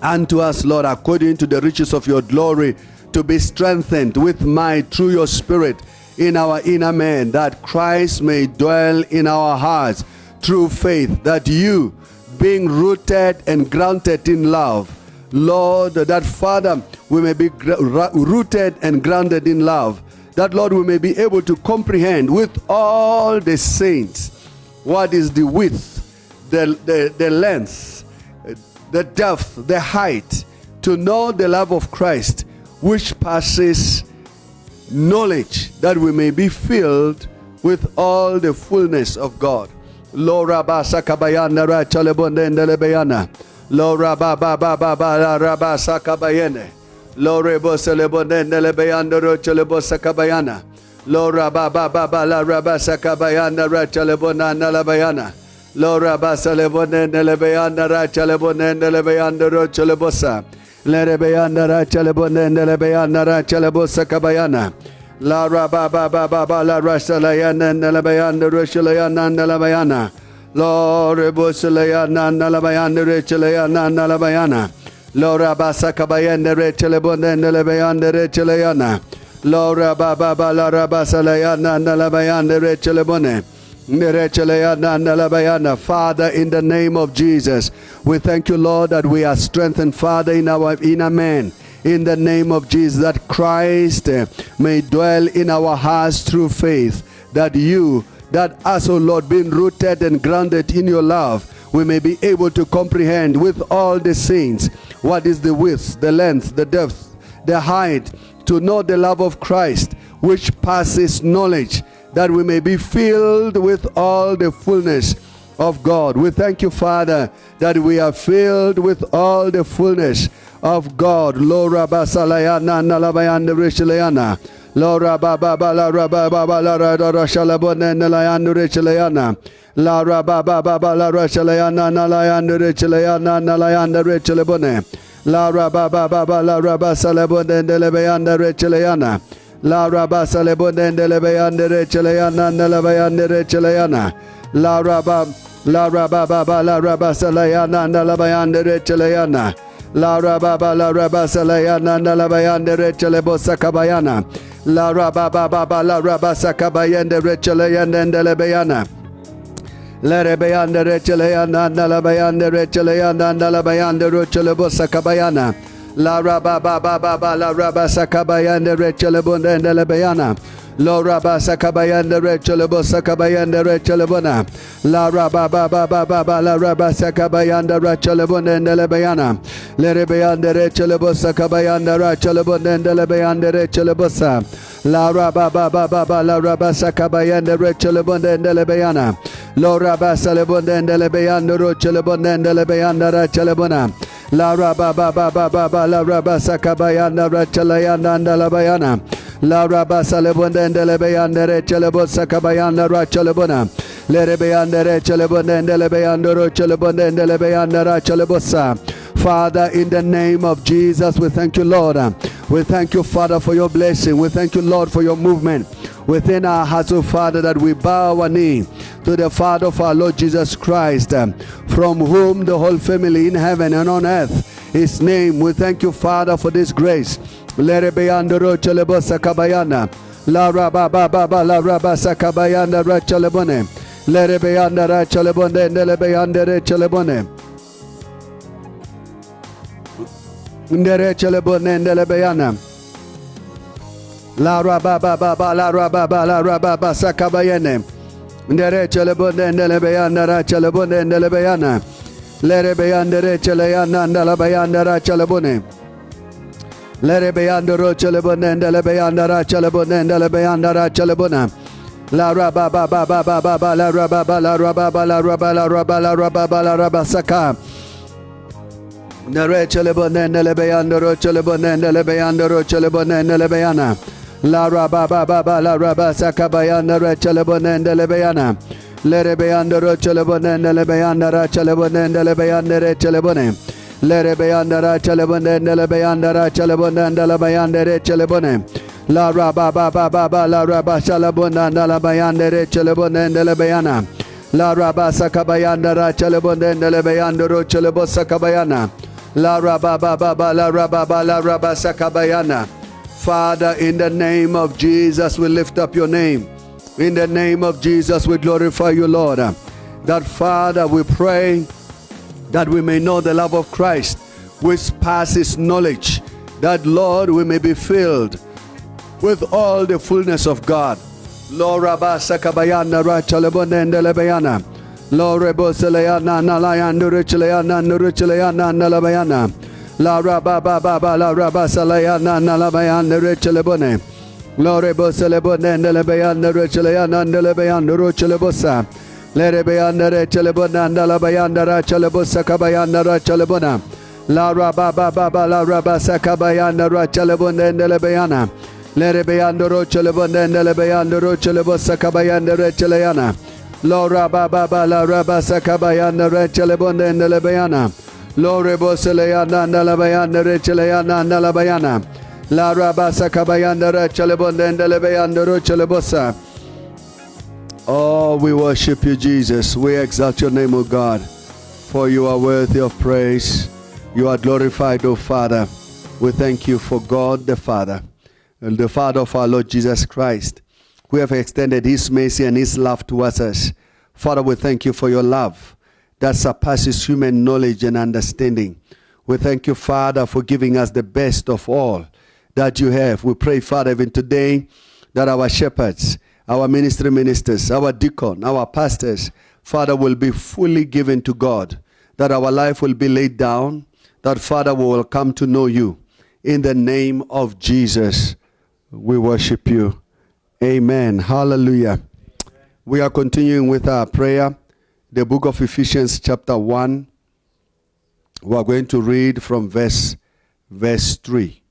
unto us, Lord, according to the riches of your glory, to be strengthened with might through your Spirit in our inner man, that Christ may dwell in our hearts through faith, that you, being rooted and grounded in love, Lord, that, Father, we may be rooted and grounded in love, that, Lord, we may be able to comprehend with all the saints what is the width, the length, the depth, the height, to know the love of Christ, which passes knowledge, that we may be filled with all the fullness of God. Lora basa kabayana ra chalebonde ndelebeyana. Lora baba baba baba rabasa kabayene. Lore boselebonde ndelebeyanda ro chalebosa kabayana. Lora baba baba la rabasa kabayana ra chalebona ndelebeyana. Lora basa lebonde ndelebeyanda ra chalebonde ndelebeyanda ro chalebosa. Lerebeyanda ra chalebonde ndelebeyanda ra chalebosa kabayana. La Rabba Baba Baba La Rasalayana Nalabayana Rushalayana Nalabayana. Lord Rebusalayana Nalabayana Richalayana Nalabayana. Lord Rabasa Kabayana Richalabunda Nalabayana Richalayana. Lord Rabba Baba La Rabasalayana Nalabayana Richalabune. Father, in the name of Jesus, we thank you, Lord, that we are strengthened, Father, in our inner man. In the name of Jesus, that Christ may dwell in our hearts through faith. That us, O Lord, being rooted and grounded in your love, we may be able to comprehend with all the saints what is the width, the length, the depth, the height, to know the love of Christ, which passes knowledge, that we may be filled with all the fullness of God. We thank you, Father, that we are filled with all the fullness of God. Lora basalayana nalabayanda rishalayana. Lora baba bala raba baba la rashalabona nalayanda rishalayana. Lara baba baba la rashalayana nalayanda rishalayana nalayanda rishalabone. Lara baba baba la raba salabona nalabayanda rishalayana. La raba salabona nalabayanda rishalayana nalabayanda rishalayana. La raba baba la raba salayana nalabayanda rishalayana. La rababa la rabasalayana nalabayande rechelebosa kabayana. La rababa la rabasa kabayende rechelayande ndelebeyana. La rebeyande rechelayana nalabayande rechelayana nalabayande rechelebosa kabayana. La rababa la rabasa kabayende rechelebonde ndelebeyana. La rabasa kabayende rechelebosa kabayende rechelebona. La rababa la rabasa kabayende rechelebonde ndelebeyana. Lerebeyande rechelebosa kabayende rechelebonde ndelebeyande rechelebosa. La rababa la rabasa kabayende rechelebonde ndelebeyana. La rabasa lebonde ndelebeyande rechelebonde ndelebeyande rechelebona. La rababa la rabasa kabayende recheleyana ndelebeyana. La rabasa lebonde ndelebeyande rechelebosa kabayende rechelebona. Lerebeyande rechelebonde ndelebeyande rechelebonde ndelebeyande rechelebosa. Father, in the name of Jesus, we thank you, Lord. We thank you, Father, for your blessing. We thank you, Lord, for your movement within our hearts, oh Father, that we bow our knee to the Father of our Lord Jesus Christ, from whom the whole family in heaven and on earth is named. We thank you, Father, for this grace. Let it be under Rochelebosa Kabayana. La Rababa la Rabasa Kabayana Rachelebone. Let it be under Rachelebone and Delebe under Rachelebone. Nderechelebone and Delebeyana. La Rababa la Rababa Sakabayene. Nderechelebone and Delebeyana Rachelebone and Delebeyana. Let it be under Racheleyana and Delabayana Rachelebone. Let it be under Rochelebone and Delebeyana Rachelebone and Delebeyana Rachelebona. La Rababa la Rababa la Rababa la Rababa la Rababa la Rababa la Rabasaka. Nerechelebone and Delebeyanda Rochelebone and Delebeyanda Rochelebone and Delebeyana. La Rababa la Rabasaka Bayana Rechelebone and Delebeyana. Let it be under Rochelebone and Delebeyanda Rachelebone and Delebeyanda Rechelebone. Let it be under Rachelebone and Delebeyanda Rachelebone and Delabayanda Rechelebone. La Rababa la Rabashalabone and Delabayanda Rechelebone and Delebeyana. La Rabasaka Bayanda Rachelebone and Delebeyanda Rochelebosa Kabayana. La Rababa la Rabasaka Bayana. Father, in the name of Jesus, we lift up your name. In the name of Jesus, we glorify you, Lord. That, Father, we pray that we may know the love of Christ, which passes knowledge. That, Lord, we may be filled with all the fullness of God. Lord, Rabasaka Bayana Rachalebone and Delebayana. Lord, Reboseleyana Nalayana Richeleyana Nuricheleyana Nalabayana. La Rababa la Rabasalayana Nalabayana Richelebone. Lord, Reboselebone and Delebayana Richeleyana Nelebayana Ruchelebosa. Let it be under Rechelebona and Dalabayana Rachelebosa Kabayana Rachelebona. La Rababa la Rabasaka Bayana Rachelebone and Delebayana. Let it be under Rochelebone and Delebayana Ruchelebosa Kabayana Recheleyana. Lord Rababa la Rabasaka Bayana Rechelebone and Delebayana. Lord Reboseleyana and Dalabayana Recheleyana and Dalabayana. La Rabasaka Bayana Rechelebone and Delebayana Ruchelebosa. Oh, we worship you, Jesus. We exalt your name, O God, for you are worthy of praise. You are glorified, O Father. We thank you for God the Father, and the Father of our Lord Jesus Christ, who have extended his mercy and his love towards us. Father, we thank you for your love that surpasses human knowledge and understanding. We thank you, Father, for giving us the best of all that you have. We pray, Father, even today that our shepherds, our ministers, our deacon, our pastors, Father, will be fully given to God, that our life will be laid down, that, Father, we will come to know you. In the name of Jesus, we worship you. Amen. Hallelujah. Amen. We are continuing with our prayer. The book of Ephesians chapter 1. We are going to read from verse 3.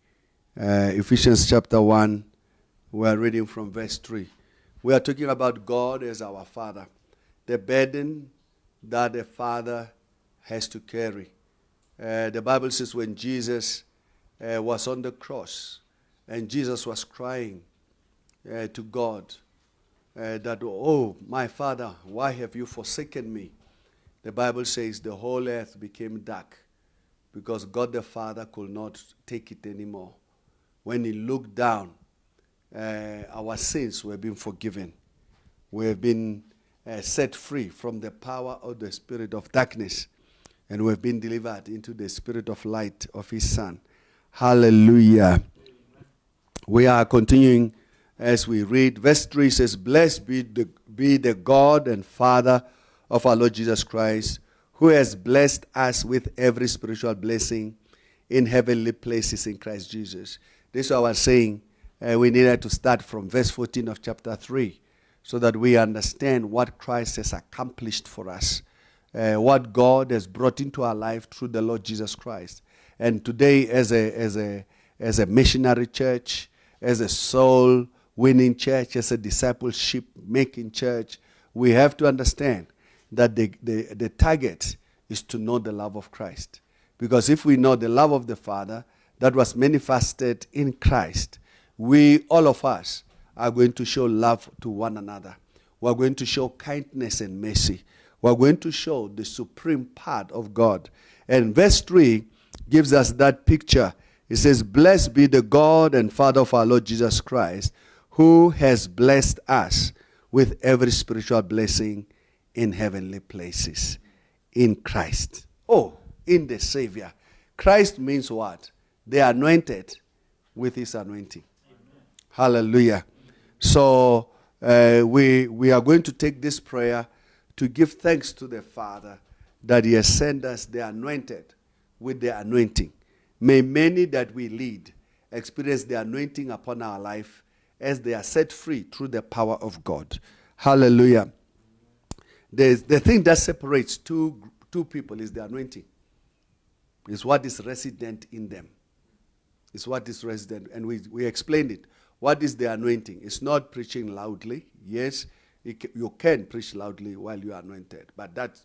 Ephesians chapter 1. We are reading from verse 3. We are talking about God as our Father. The burden that a father has to carry. The Bible says when Jesus was on the cross and Jesus was crying to God that, oh, my Father, why have you forsaken me? The Bible says the whole earth became dark because God the Father could not take it anymore. When he looked down, our sins were being forgiven. We have been set free from the power of the spirit of darkness, and we have been delivered into the spirit of light of his Son. Hallelujah. We are continuing as we read. Verse 3 says, "Blessed be the God and Father of our Lord Jesus Christ, who has blessed us with every spiritual blessing in heavenly places in Christ Jesus." This is what I was saying. We needed to start from verse 14 of chapter 3 so that we understand what Christ has accomplished for us, what God has brought into our life through the Lord Jesus Christ. And today, as a missionary church, as a soul-winning church, as a discipleship-making church, we have to understand that the target is to know the love of Christ. Because if we know the love of the Father that was manifested in Christ, all of us, are going to show love to one another. We're going to show kindness and mercy. We're going to show the supreme part of God. And verse 3 gives us that picture. It says, "Blessed be the God and Father of our Lord Jesus Christ, who has blessed us with every spiritual blessing in heavenly places in Christ." Oh, in the Savior. Christ means what? They are anointed with his anointing. Amen. Hallelujah. So we are going to take this prayer to give thanks to the Father that he has sent us the anointed with the anointing. May many that we lead experience the anointing upon our life as they are set free through the power of God. Hallelujah. The thing that separates two people is the anointing. It's what is resident in them. It's what is resident. And we explained it. What is the anointing? It's not preaching loudly. Yes, you can preach loudly while you are anointed. But that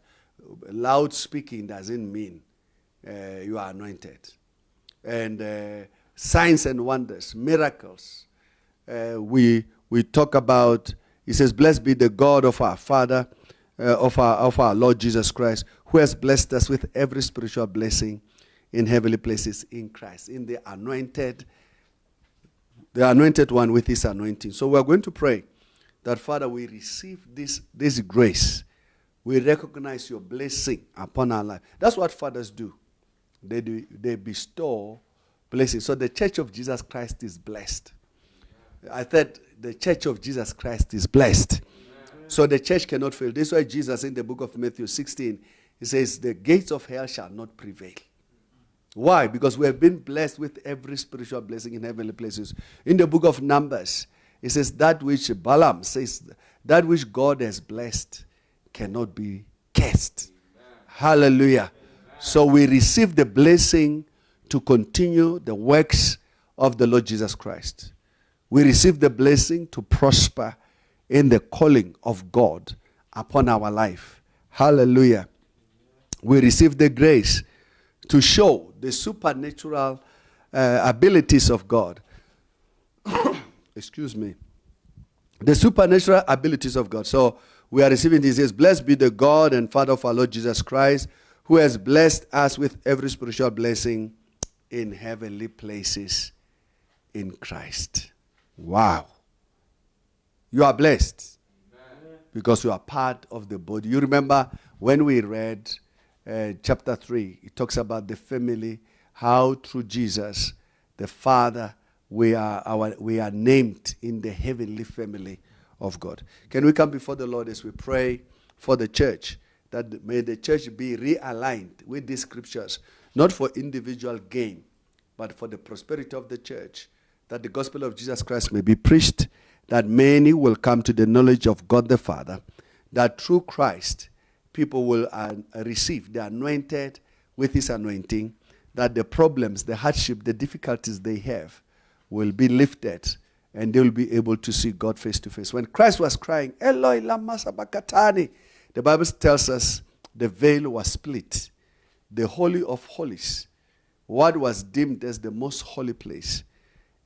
loud speaking doesn't mean you are anointed. And signs and wonders, miracles. We talk about, it says, "Blessed be the God of our Father, of our Lord Jesus Christ, who has blessed us with every spiritual blessing in heavenly places in Christ." In the anointed one with his anointing. So we're going to pray that, Father, we receive this grace. We recognize your blessing upon our life. That's what fathers do. They bestow blessings. So the church of Jesus Christ is blessed. I said the church of Jesus Christ is blessed. Amen. So the church cannot fail. This is why Jesus in the book of Matthew 16, he says, "The gates of hell shall not prevail." Why? Because we have been blessed with every spiritual blessing in heavenly places. In the book of Numbers, it says that which Balaam says, that which God has blessed cannot be cursed. Amen. Hallelujah. Amen. So we receive the blessing to continue the works of the Lord Jesus Christ. We receive the blessing to prosper in the calling of God upon our life. Hallelujah. We receive the grace to show the supernatural abilities of God. Excuse me. The supernatural abilities of God. So we are receiving this. It says, "Blessed be the God and Father of our Lord Jesus Christ, who has blessed us with every spiritual blessing in heavenly places in Christ." Wow. You are blessed because you are part of the body. You remember when we read chapter 3, it talks about the family, how through Jesus, the Father, we are named in the heavenly family of God. Can we come before the Lord as we pray for the church, that may the church be realigned with these scriptures, not for individual gain, but for the prosperity of the church, that the gospel of Jesus Christ may be preached, that many will come to the knowledge of God the Father, that through Christ, people will receive the anointed with his anointing, that the problems, the hardship, the difficulties they have will be lifted, and they will be able to see God face to face. When Christ was crying, Eloi lama sabachthani, the Bible tells us the veil was split. The Holy of Holies, what was deemed as the most holy place,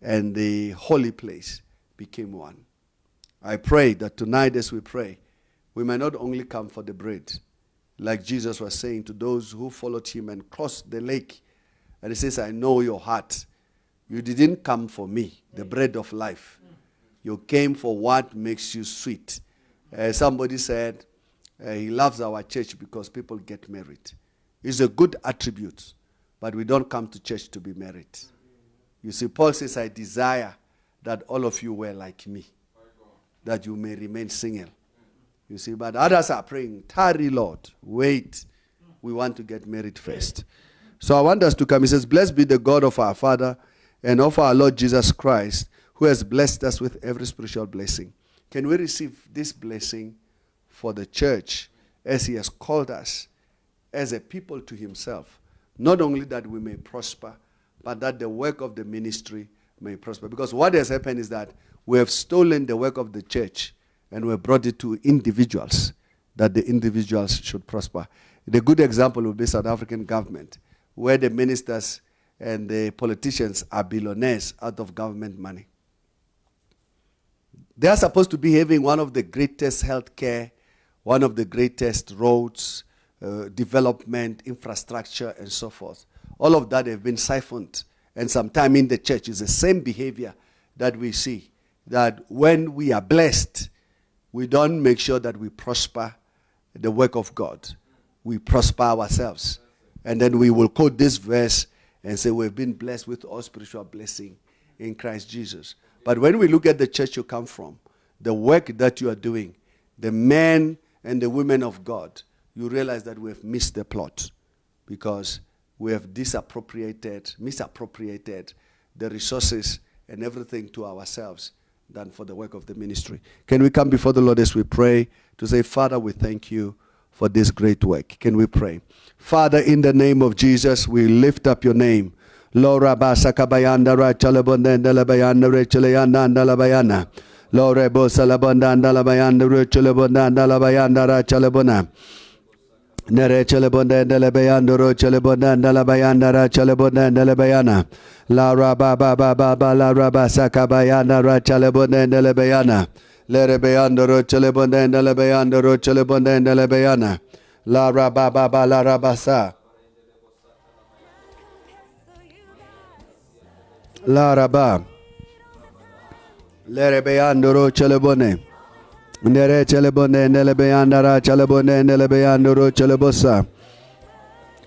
and the holy place became one. I pray that tonight as we pray, we may not only come for the bread, like Jesus was saying to those who followed him and crossed the lake. And he says, I know your heart. You didn't come for me, the bread of life. You came for what makes you sweet. Somebody said, he loves our church because people get married. It's a good attribute, but we don't come to church to be married. You see, Paul says, I desire that all of you were like me, that you may remain single. You see, but others are praying, tarry, Lord, wait. We want to get married first. So I want us to come. He says, blessed be the God of our Father and of our Lord Jesus Christ, who has blessed us with every spiritual blessing. Can we receive this blessing for the church as he has called us as a people to himself? Not only that we may prosper, but that the work of the ministry may prosper. Because what has happened is that we have stolen the work of the church and we have brought it to individuals, that the individuals should prosper. The good example would be South African government, where the ministers and the politicians are billionaires out of government money. They are supposed to be having one of the greatest healthcare, one of the greatest roads, development, infrastructure, and so forth. All of that have been siphoned. And sometime in the church is the same behavior that we see. That when we are blessed, we don't make sure that we prosper the work of God. We prosper ourselves. And then we will quote this verse and say we've been blessed with all spiritual blessing in Christ Jesus. But when we look at the church you come from, the work that you are doing, the men and the women of God, you realize that we have missed the plot because we have misappropriated the resources and everything to ourselves than for the work of the ministry. Can we come before the Lord as we pray to say, Father, we thank you for this great work. Can we pray? Father, in the name of Jesus, we lift up your name. Lora basaka bayanda ra chalabonda ndalabayanda re chalayanda ndalabayana. Lore bosalabonda ndalabayanda re chalabonda ndalabayanda ra chalabona. Nere chalabonda ndalabayanda ro chalabonda ndalabayanda ra chalabonda ndalabayana. La raba baba baba la raba saka bayanda ra chalabonda ndalabayana. Lere bayanda ro chalabonda ndalabayanda ro chalabonda ndalabayana. La raba baba la rabasa. La raba. Lere bayanda ro chalabone. Nere chalabone ndalabayanda ra chalabone ndalabayanda ro chalabosa.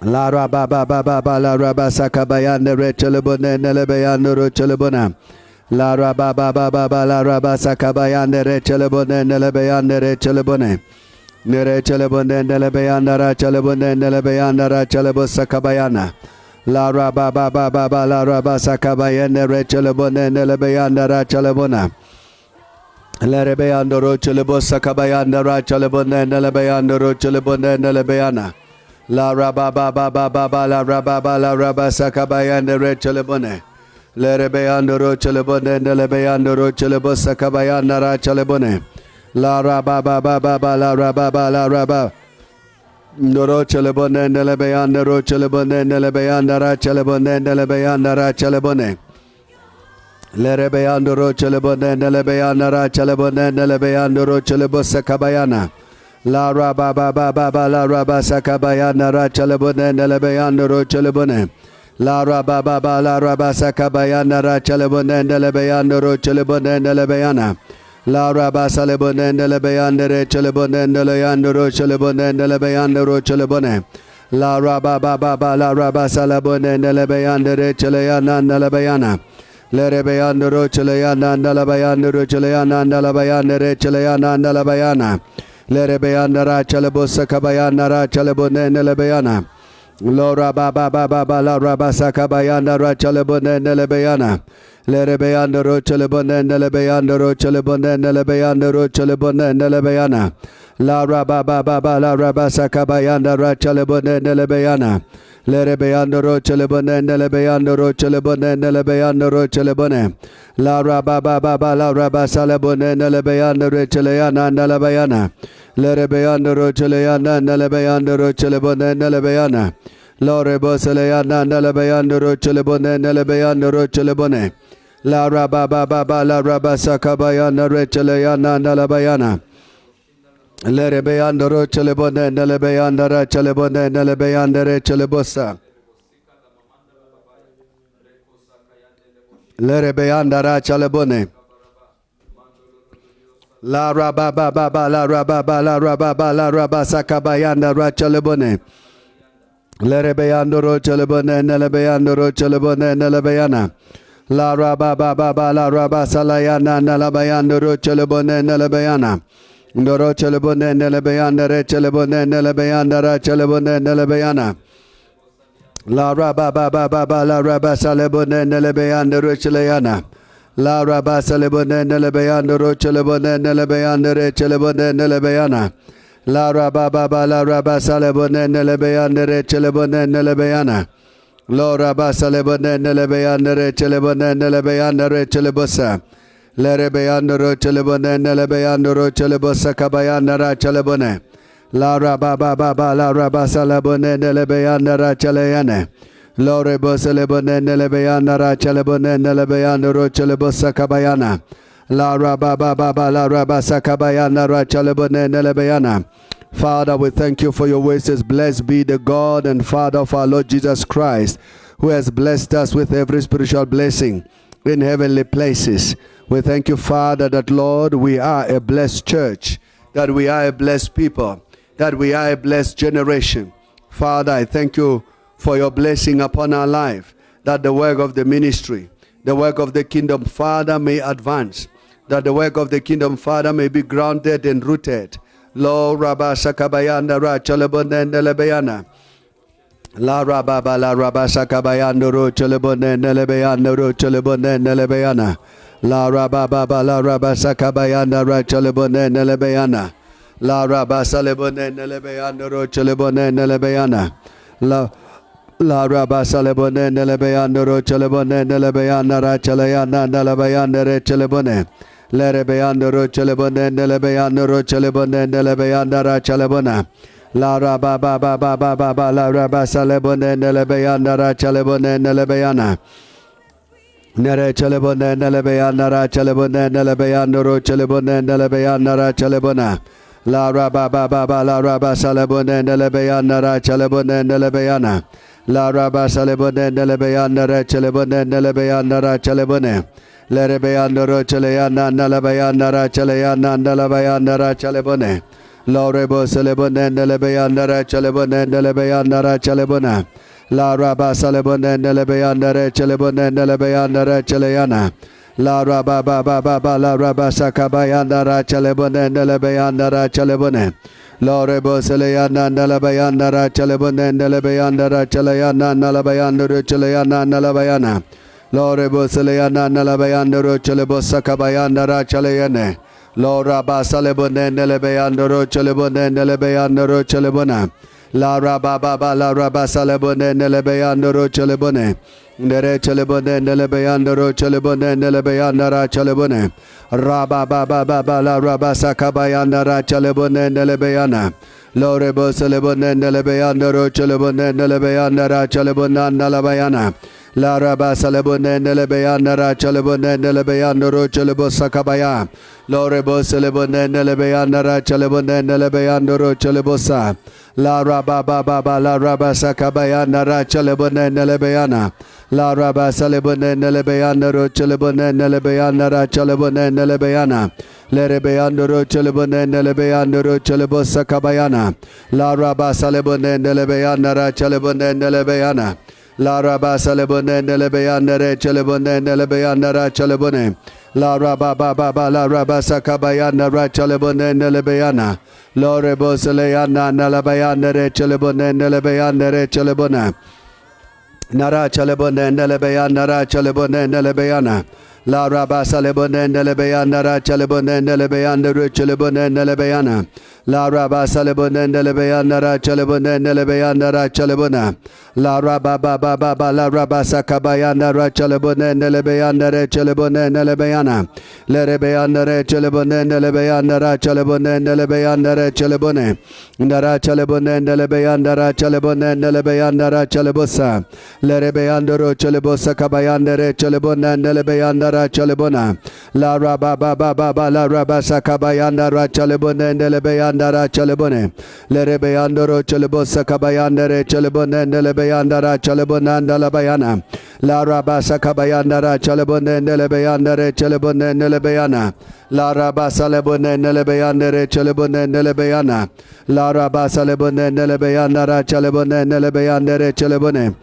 La raba baba baba la raba saka bayanda re chalabone ndalabayanda ro chalabona. La raba baba baba la raba saka bayanda re chalabone ndalabayanda re chalabone. Nere chalabone ndalabayanda ra chalabone ndalabayanda ra chalabosa kabayana. La raba baba baba la raba saka bayanda re chalabone ndalabayanda ra chalabona. La rebayanda ro chalabosa kabayanda ra chalabone ndalabayanda ro chalabone ndalabayana. La raba baba baba la raba baba la raba saka bayanda re chalabone. La rebayanda ro chalabone ndalabayanda ro chalabosa kabayanda ra chalabone. La raba baba baba la raba baba la raba. Noro chalabone ndalabayanda ro chalabone ndalabayanda ra chalabone ndalabayanda ra chalabone. La rebayanda ro chalabone ndalabayanda ra chalabone ndalabayanda ro chalabosa kabayana. La raba baba baba la raba sakabayana ra chalabone ndalabayanda ro chalabone. La raba baba la raba sakabayana ra chalabone ndalabayanda ro chalabone ndalabayana. La raba salebone nelebeandere chelebone neleandro chelebone nelebeandro chelebone. La raba baba la raba salebone nelebeandere cheleana nelebeana. Lerebeandro cheleana nelebeandro cheleana nelebeandere cheleana nelebeana. Lerebeandara chelebosa kabayana chelebone nelebeana. Lora baba baba la raba sakabayana chelebone nelebeana. Lerebeanda rochelebone nelebeanda rochelebone nelebeanda rochelebone nelebeana. La raba baba la raba sakabayanda rachelebone nelebeana. Lerebeanda rochelebone nelebeanda rochelebone nelebeanda rochelebone. La raba baba la raba salebone nelebeanda recheleana nelebeana. Lerebeanda rocheleana nelebeanda rochelebone nelebeana. Lore boseleana nelebeanda rochelebone nelebeanda rochelebone. La raba baba la raba sakabayana recheleana nalabayana. Lerebeanda rochelebone nelebeanda rachelebone nelebeanda rechelebosa. Lerebeanda rachelebone. La raba baba la raba la raba la raba sakabayana rachelebone. Lerebeanda rochelebone nelebeanda rochelebone nelebeana. La raba baba la raba salayana nalabayanda rochelebone nelebeana. Ndorochelebone nelebeanda rechelebone nelebeanda rachelebone nelebeana. La raba baba la raba salebone nelebeanda rocheleana. La raba salebone nelebeanda rochelebone nelebeanda rechelebone nelebeana. La raba baba la raba salebone nelebeanda rechelebone nelebeana. Lora basalebone nelebeandere chelebone nelebeandere chelebosa. Lerebeandero chelebone nelebeandero chelebosa kabayandara chelebone. Lara baba baba lara basalebone nelebeandara cheleyane. Lore boselebone nelebeandara chelebone nelebeandero chelebosa kabayana. Lara baba baba lara basakabayandara chelebone nelebeana. Father, we thank you for your wishes. Blessed be the God and Father of our Lord Jesus Christ, who has blessed us with every spiritual blessing in heavenly places. We thank you, Father, that, Lord, we are a blessed church, that we are a blessed people, that we are a blessed generation. Father, I thank you for your blessing upon our life, that the work of the ministry, the work of the kingdom, Father, may advance, that the work of the kingdom, Father, may be grounded and rooted. Lo raba sakabayanda ra chelebone nelebeana. La raba la raba sakabayanda ro chelebone nelebeana ro chelebone nelebeana. La raba baba la raba sakabayanda ra chelebone nelebeana. La raba salebone nelebeana ro chelebone nelebeana. La raba salebone nelebeana ro chelebone nelebeana ra cheleyana nelebeana re chelebone. Lerebeandro chelebone nelebeandro chelebone nelebeandara chelebona. La raba baba baba baba la raba salebone nelebeandara chelebone nelebeana. Nere chelebone nelebeandara chelebone nelebeandro chelebone nelebeandara chelebona. La raba baba la raba salebone nelebeandara chelebone nelebeana. La raba salebone nelebeandara chelebone nelebeandara chelebone. Lerebeandro cheleana nalabayandara cheleana nalabayandara chelebone. Lorebo celebone nelebeandara chelebone nelebeandara chelebona. La raba salebone nelebeandara chelebone nelebeandara cheleana. La raba baba baba la raba sakabayandara chelebone nelebeandara chelebone. Lorebo celeana nalabayandara chelebone nelebeandara cheleana nalabayandara cheleana nalabayana. Lore boseleana nalabayandro chelebosa kabayandara cheleyane. Lora basalebone nelebeandro chelebone nelebeandro chelebona. La raba baba la raba salebone nelebeandro chelebone. Nere chelebone nelebeandro chelebone nelebeandara chelebone. Raba baba baba la raba sakabayandara chelebone nelebeana. Lore boselebone nelebeandro chelebone nelebeandara chelebona nalabayana. La raba salebone nelebeandara chelebone nelebeandro chelebosa kabaya. Lore boselebone nelebeandara chelebone nelebeandro chelebosa. La raba baba la raba sakabayandara chelebone nelebeana. La raba salebone nelebeandro chelebone nelebeandara chelebone nelebeana. Lerebeandoro Chelebonende Lebeandoro Chelebosa Kabayana. La Rabasa Lebonende Lebeandara Chelebonende Lebeana. La Rabasa Lebonende Lebeandere Chelebonende Lebeandara Chelebone. La Rababa La Rabasa Kabayana Chelebonende Lebeana. Lore Boseleana Nalabayandere Chelebonende Lebeandere Chelebona. Nara Chelebonende Lebeana Nara Chelebonende Lebeana. La Rabasa Lebonende Lebeana Nara Chelebonende Lebeandere Chelebonende Lebeana. La Rabasa Lebonende Lebeana Nara Chelebonende Lebeana Nara Chelebona. La Rababa La Rabasa Kabayana Nara Chelebonende Lebeana Nara Chelebonende Lebeana. Le Rebeana Nara Chelebonende Lebeana Nara Chelebonende Lebeana Nara Chelebone. Nara Chelebonende Lebeana Nara Chelebonende Lebeana Nara Chelebosa. Le Rebeandoro Chelebosa Kabayana Nara Chelebonende Lebeana Nara Chelebona. La Rababa La Rabasa Kabayana Nara Chelebonende Lebeana Nara Chelebone. Le Rebeandoro Chelebosa Kabayana Nara Chelebonende Lebeana Nara Chelebonanda Labayana. La Rabasa Kabayana Nara Chelebonende Lebeana Nara Chelebonende Lebeana. La Rabasa Lebonende Lebeana Nara Chelebonende Lebeana. La Rabasa Lebonende Lebeana Nara Chelebonende Lebeana Nara Chelebone.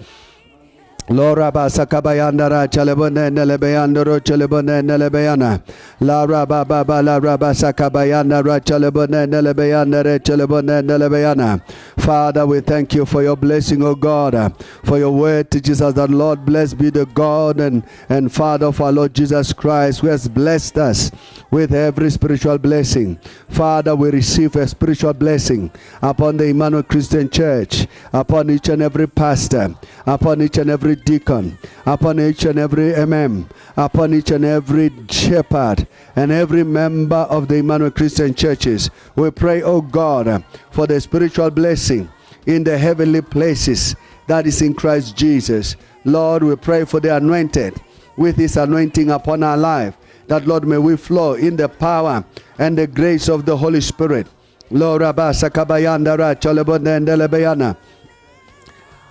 Lora basa kabayandara chalebone nelebeandoro chalebone nelebeana. La rababa la rabasa kabayandara chalebone nelebeandere chalebone nelebeana. Father, we thank you for your blessing, O God, for your word teaches us that, Lord, blessed be the God and Father of our Lord Jesus Christ, who has blessed us with every spiritual blessing. Father, we receive a spiritual blessing upon the Emmanuel Christian Church, upon each and every pastor, upon each and every deacon, upon each and every upon each and every shepherd, and every member of the Emmanuel Christian Churches. We pray, oh God, for the spiritual blessing in the heavenly places that is in Christ Jesus. Lord, we pray for the anointed with his anointing upon our life, that, Lord, may we flow in the power and the grace of the Holy Spirit. Lord, Rabasa Kabayandara Chalebonendelebeana.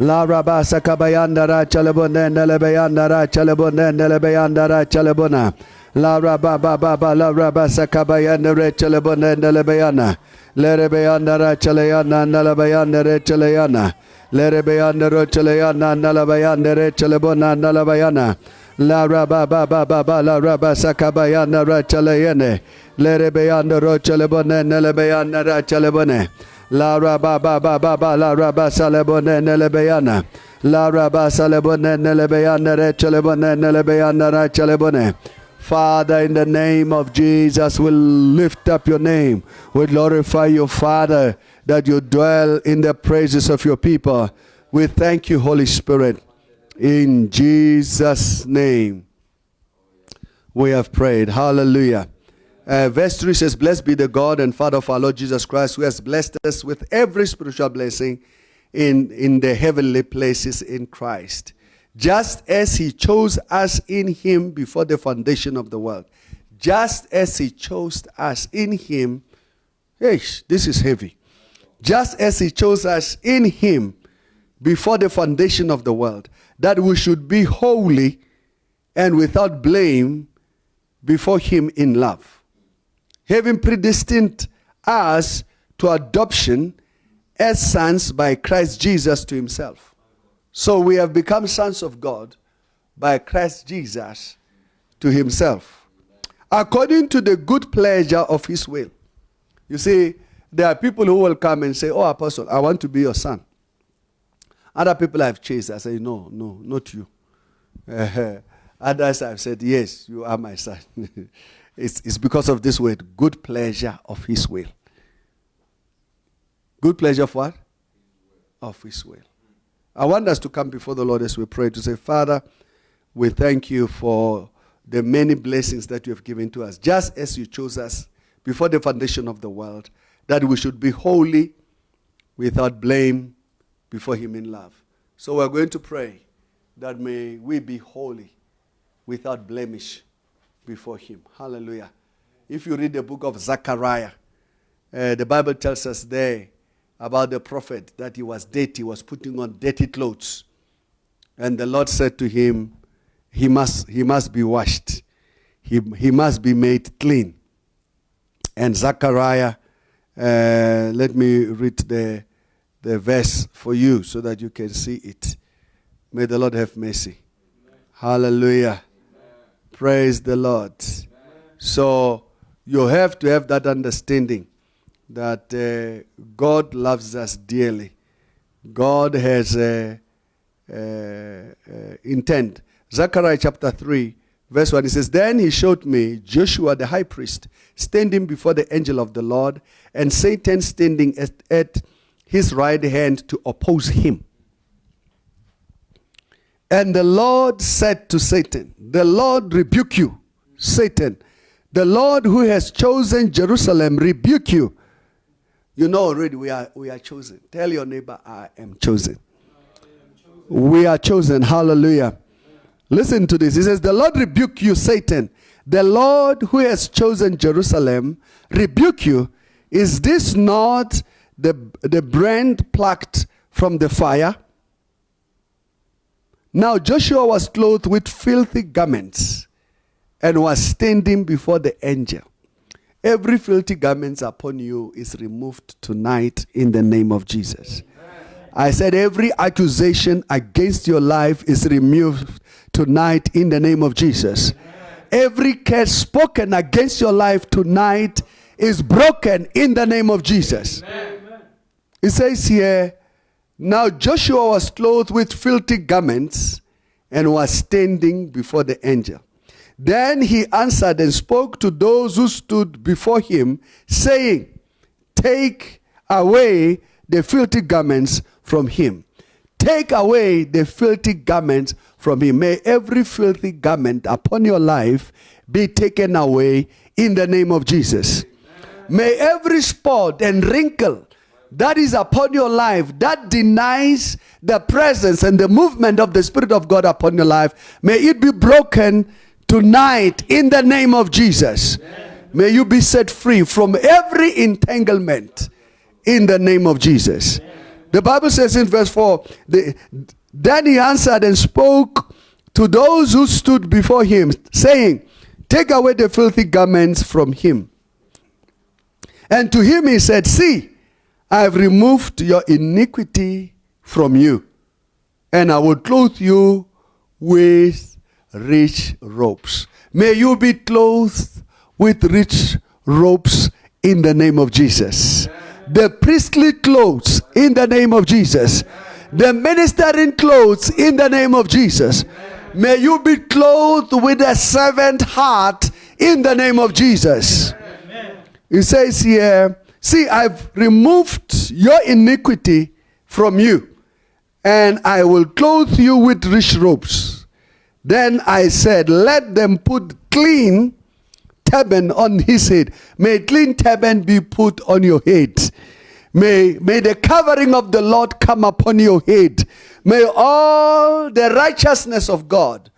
La Rabasa Kabayandara Chalebonendelebeandara Chalebonendelebeandara Chalebona. La Rababa La Rabasa Kabayandare Chalebonendelebeana. Lerebeandara Chaleana Nalabayandare Chaleana. Lerebeandaro Chaleana Nalabayandare Chalebona Nalabayana. La Rababa La Rabasa Kabayana Rachalayene. Lerebeandaro Chalebone Nelebeana Rachalebone. La Rababa La Rabasa Lebone Nelebeana. La Rabasa Lebone Nelebeana Rechalebone Nelebeana Rachalebone. Father, in the name of Jesus, we'll lift up your name. We glorify you, Father, that you dwell in the praises of your people. We thank you, Holy Spirit. In Jesus' name, we have prayed. Hallelujah. Verse 3 says, blessed be the God and Father of our Lord Jesus Christ, who has blessed us with every spiritual blessing in the heavenly places in Christ, just as he chose us in him before the foundation of the world. Just as he chose us in him. Hey, this is heavy. Just as he chose us in him before the foundation of the world, that we should be holy and without blame before him in love, having predestined us to adoption as sons by Christ Jesus to himself. So we have become sons of God by Christ Jesus to himself, according to the good pleasure of his will. You see, there are people who will come and say, oh, Apostle, I want to be your son. Other people I've chased, I say, no, not you. Others I've said, yes, you are my son. It's because of this word, good pleasure of his will. Good pleasure of what? Of his will. I want us to come before the Lord as we pray to say, Father, we thank you for the many blessings that you have given to us, just as you chose us before the foundation of the world, that we should be holy without blame before him in love. So we're going to pray that may we be holy without blemish before him. Hallelujah. If you read the book of Zechariah, the Bible tells us there about the prophet that he was dirty, was putting on dirty clothes. And the Lord said to him, he must be washed. He must be made clean. And Zechariah, let me read the verse for you so that you can see it. May the Lord have mercy. Amen. Hallelujah. Amen. Praise the Lord. Amen. So you have to have that understanding that God loves us dearly. God has intent. Zechariah chapter 3, verse 1, it says, Then he showed me Joshua the high priest standing before the angel of the Lord, and Satan standing at his right hand to oppose him. And the Lord said to Satan, The Lord rebuke you, Satan. The Lord who has chosen Jerusalem rebuke you. You know already we are chosen. Tell your neighbor, I am chosen. We are chosen. Hallelujah. Listen to this. He says, The Lord rebuke you, Satan. The Lord who has chosen Jerusalem rebuke you. Is this not the brand plucked from the fire? Now Joshua was clothed with filthy garments and was standing before the angel. Every filthy garment upon you is removed tonight in the name of Jesus. I said every accusation against your life is removed tonight in the name of Jesus. Every curse spoken against your life tonight is broken in the name of Jesus. It says here, now Joshua was clothed with filthy garments and was standing before the angel. Then he answered and spoke to those who stood before him, saying, Take away the filthy garments from him. Take away the filthy garments from him. May every filthy garment upon your life be taken away in the name of Jesus. May every spot and wrinkle that is upon your life that denies the presence and the movement of the Spirit of God upon your life, may it be broken tonight in the name of Jesus. May you be set free from every entanglement in the name of Jesus. The Bible says in verse 4, then he answered and spoke to those who stood before him, saying, Take away the filthy garments from him. And to him he said, See, I have removed your iniquity from you, and I will clothe you with rich robes. May you be clothed with rich robes in the name of Jesus. The priestly clothes in the name of Jesus. The ministering clothes in the name of Jesus. May you be clothed with a servant heart in the name of Jesus. It says here, see, I've removed your iniquity from you, and I will clothe you with rich robes. Then I said, let them put clean turban on his head. May clean turban be put on your head. May the covering of the Lord come upon your head. May all the righteousness of God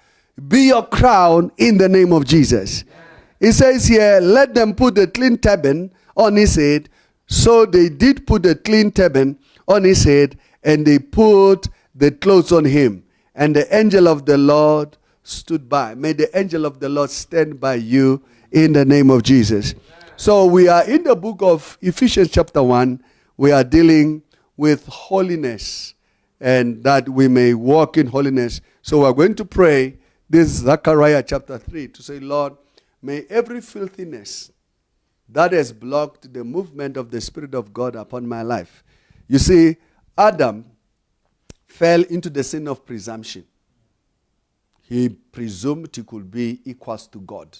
be your crown in the name of Jesus. It says here, let them put the clean turban on his head. So they did put the clean turban on his head, and they put the clothes on him. And the angel of the Lord stood by. May the angel of the Lord stand by you in the name of Jesus. So we are in the book of Ephesians chapter 1. We are dealing with holiness, and that we may walk in holiness. So we are going to pray this Zechariah chapter 3 to say, Lord, may every filthiness that has blocked the movement of the Spirit of God upon my life. You see, Adam fell into the sin of presumption. He presumed he could be equals to God.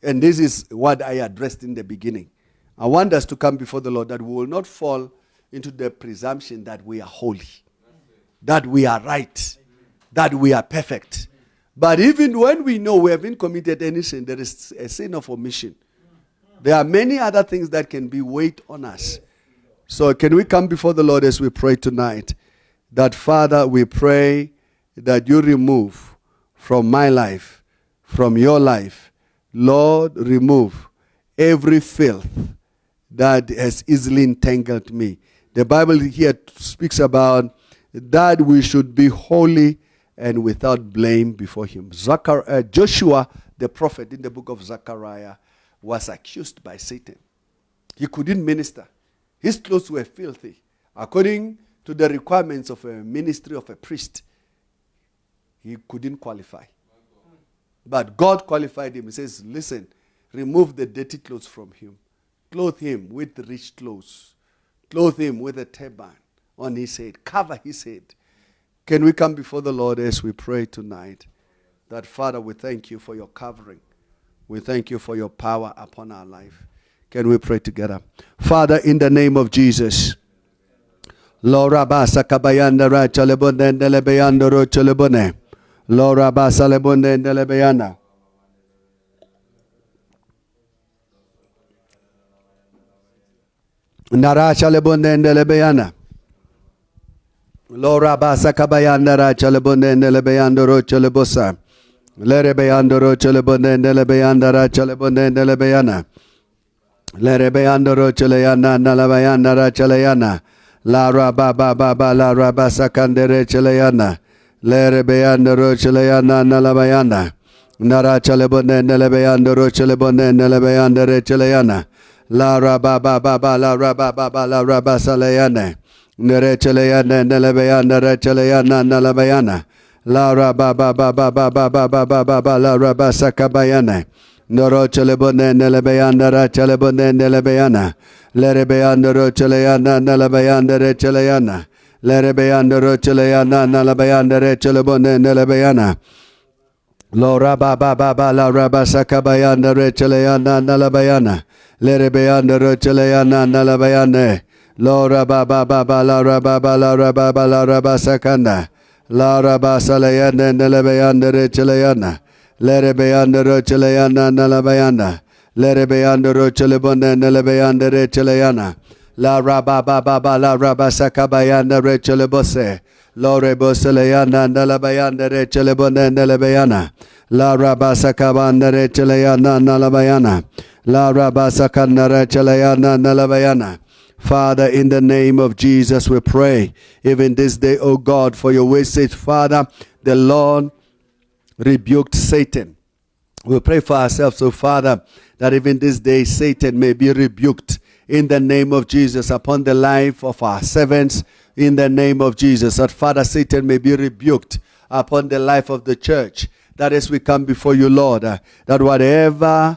And this is what I addressed in the beginning. I want us to come before the Lord that we will not fall into the presumption that we are holy, that we are right, that we are perfect. But even when we know we haven't committed any sin, there is a sin of omission. There are many other things that can be weighed on us. So can we come before the Lord as we pray tonight? That Father, we pray that you remove from my life, from your life, Lord, remove every filth that has easily entangled me. The Bible here speaks about that we should be holy and without blame before him. Joshua, the prophet in the book of Zechariah, was accused by Satan. He couldn't minister. His clothes were filthy. According to the requirements of a ministry of a priest, he couldn't qualify. But God qualified him. He says, listen, remove the dirty clothes from him. Clothe him with rich clothes. Clothe him with a turban on his head. Cover his head. Can we come before the Lord as we pray tonight? That, Father, we thank you for your covering. We thank you for your power upon our life. Can we pray together? Father, in the name of Jesus. Lora basa kabayanda ra chalebonde ndelebeyando ro chalebone. Lora basa lebonde ndelebeyana. Nara chalebonde ndelebeyana. Lora basa kabayanda ra chalebonde ndelebeyando ro chalebosa. Lerebeyando ro chalebonde ndelebeyanda ra chalebonde ndelebeyana. Lerebeyando ro chaleyana nalabayanda ra chaleyana. La raba ba ba ba la raba sakandere chaleyana. Lerebeyando ro chaleyana nalabayana. Nara chalebonde ndelebeyando ro chalebonde ndelebeyanda re chaleyana. La raba ba ba ba la raba ba ba la raba saleyane. Nere chaleyana ndelebeyanda re chaleyana nalabayana. La raba ba ba ba ba ba ba ba ba ba ba la raba sakabayane. Noro chalebonde ndelebeyanda ra chalebonde ndelebeyana. Lerebeyanda ro chaleyana nalabayanda re chaleyana. Lerebeyanda ro chaleyana nalabayanda re chalebonde ndelebeyana. Lora ba ba ba ba la raba sakabayanda re chaleyana nalabayana. Lerebeyanda ro chaleyana nalabayane. Lora ba ba ba ba la raba ba la raba ba la raba sakanda. La raba saleyana ndelebeyanda re chaleyana. Lerebeyanda ro chaleyana nalabayana. Lerebeyanda ro chalebonde ndelebeyanda re chaleyana. La raba ba ba ba la raba sakabayanda re chalebose. Lore boseleyana nalabayanda re chalebonde ndelebeyana. La raba sakabanda re chaleyana nalabayana. La raba sakanda re chaleyana nalabayana. Father, in the name of Jesus, we pray, even this day, O God, for your word says, Father, the Lord rebuked Satan. We pray for ourselves, so Father, that even this day Satan may be rebuked in the name of Jesus upon the life of our servants, in the name of Jesus. That Father, Satan may be rebuked upon the life of the church. That as we come before you, Lord, that whatever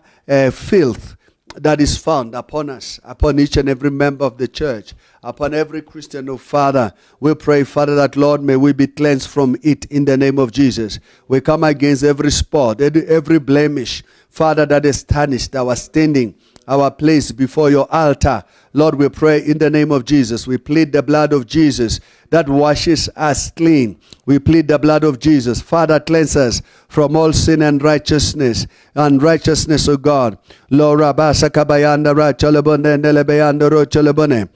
filth that is found upon us, upon each and every member of the church, upon every Christian, oh Father, we pray, Father, that Lord, may we be cleansed from it in the name of Jesus. We come against every spot, every blemish, Father, that has tarnished our standing, our place before your altar. Lord, we pray in the name of Jesus. We plead the blood of Jesus that washes us clean. We plead the blood of Jesus. Father, cleanse us from all sin and righteousness, O God. Lord, Rabasa Kabayanda Rachalabone, Nelebeyanda Rochalabone.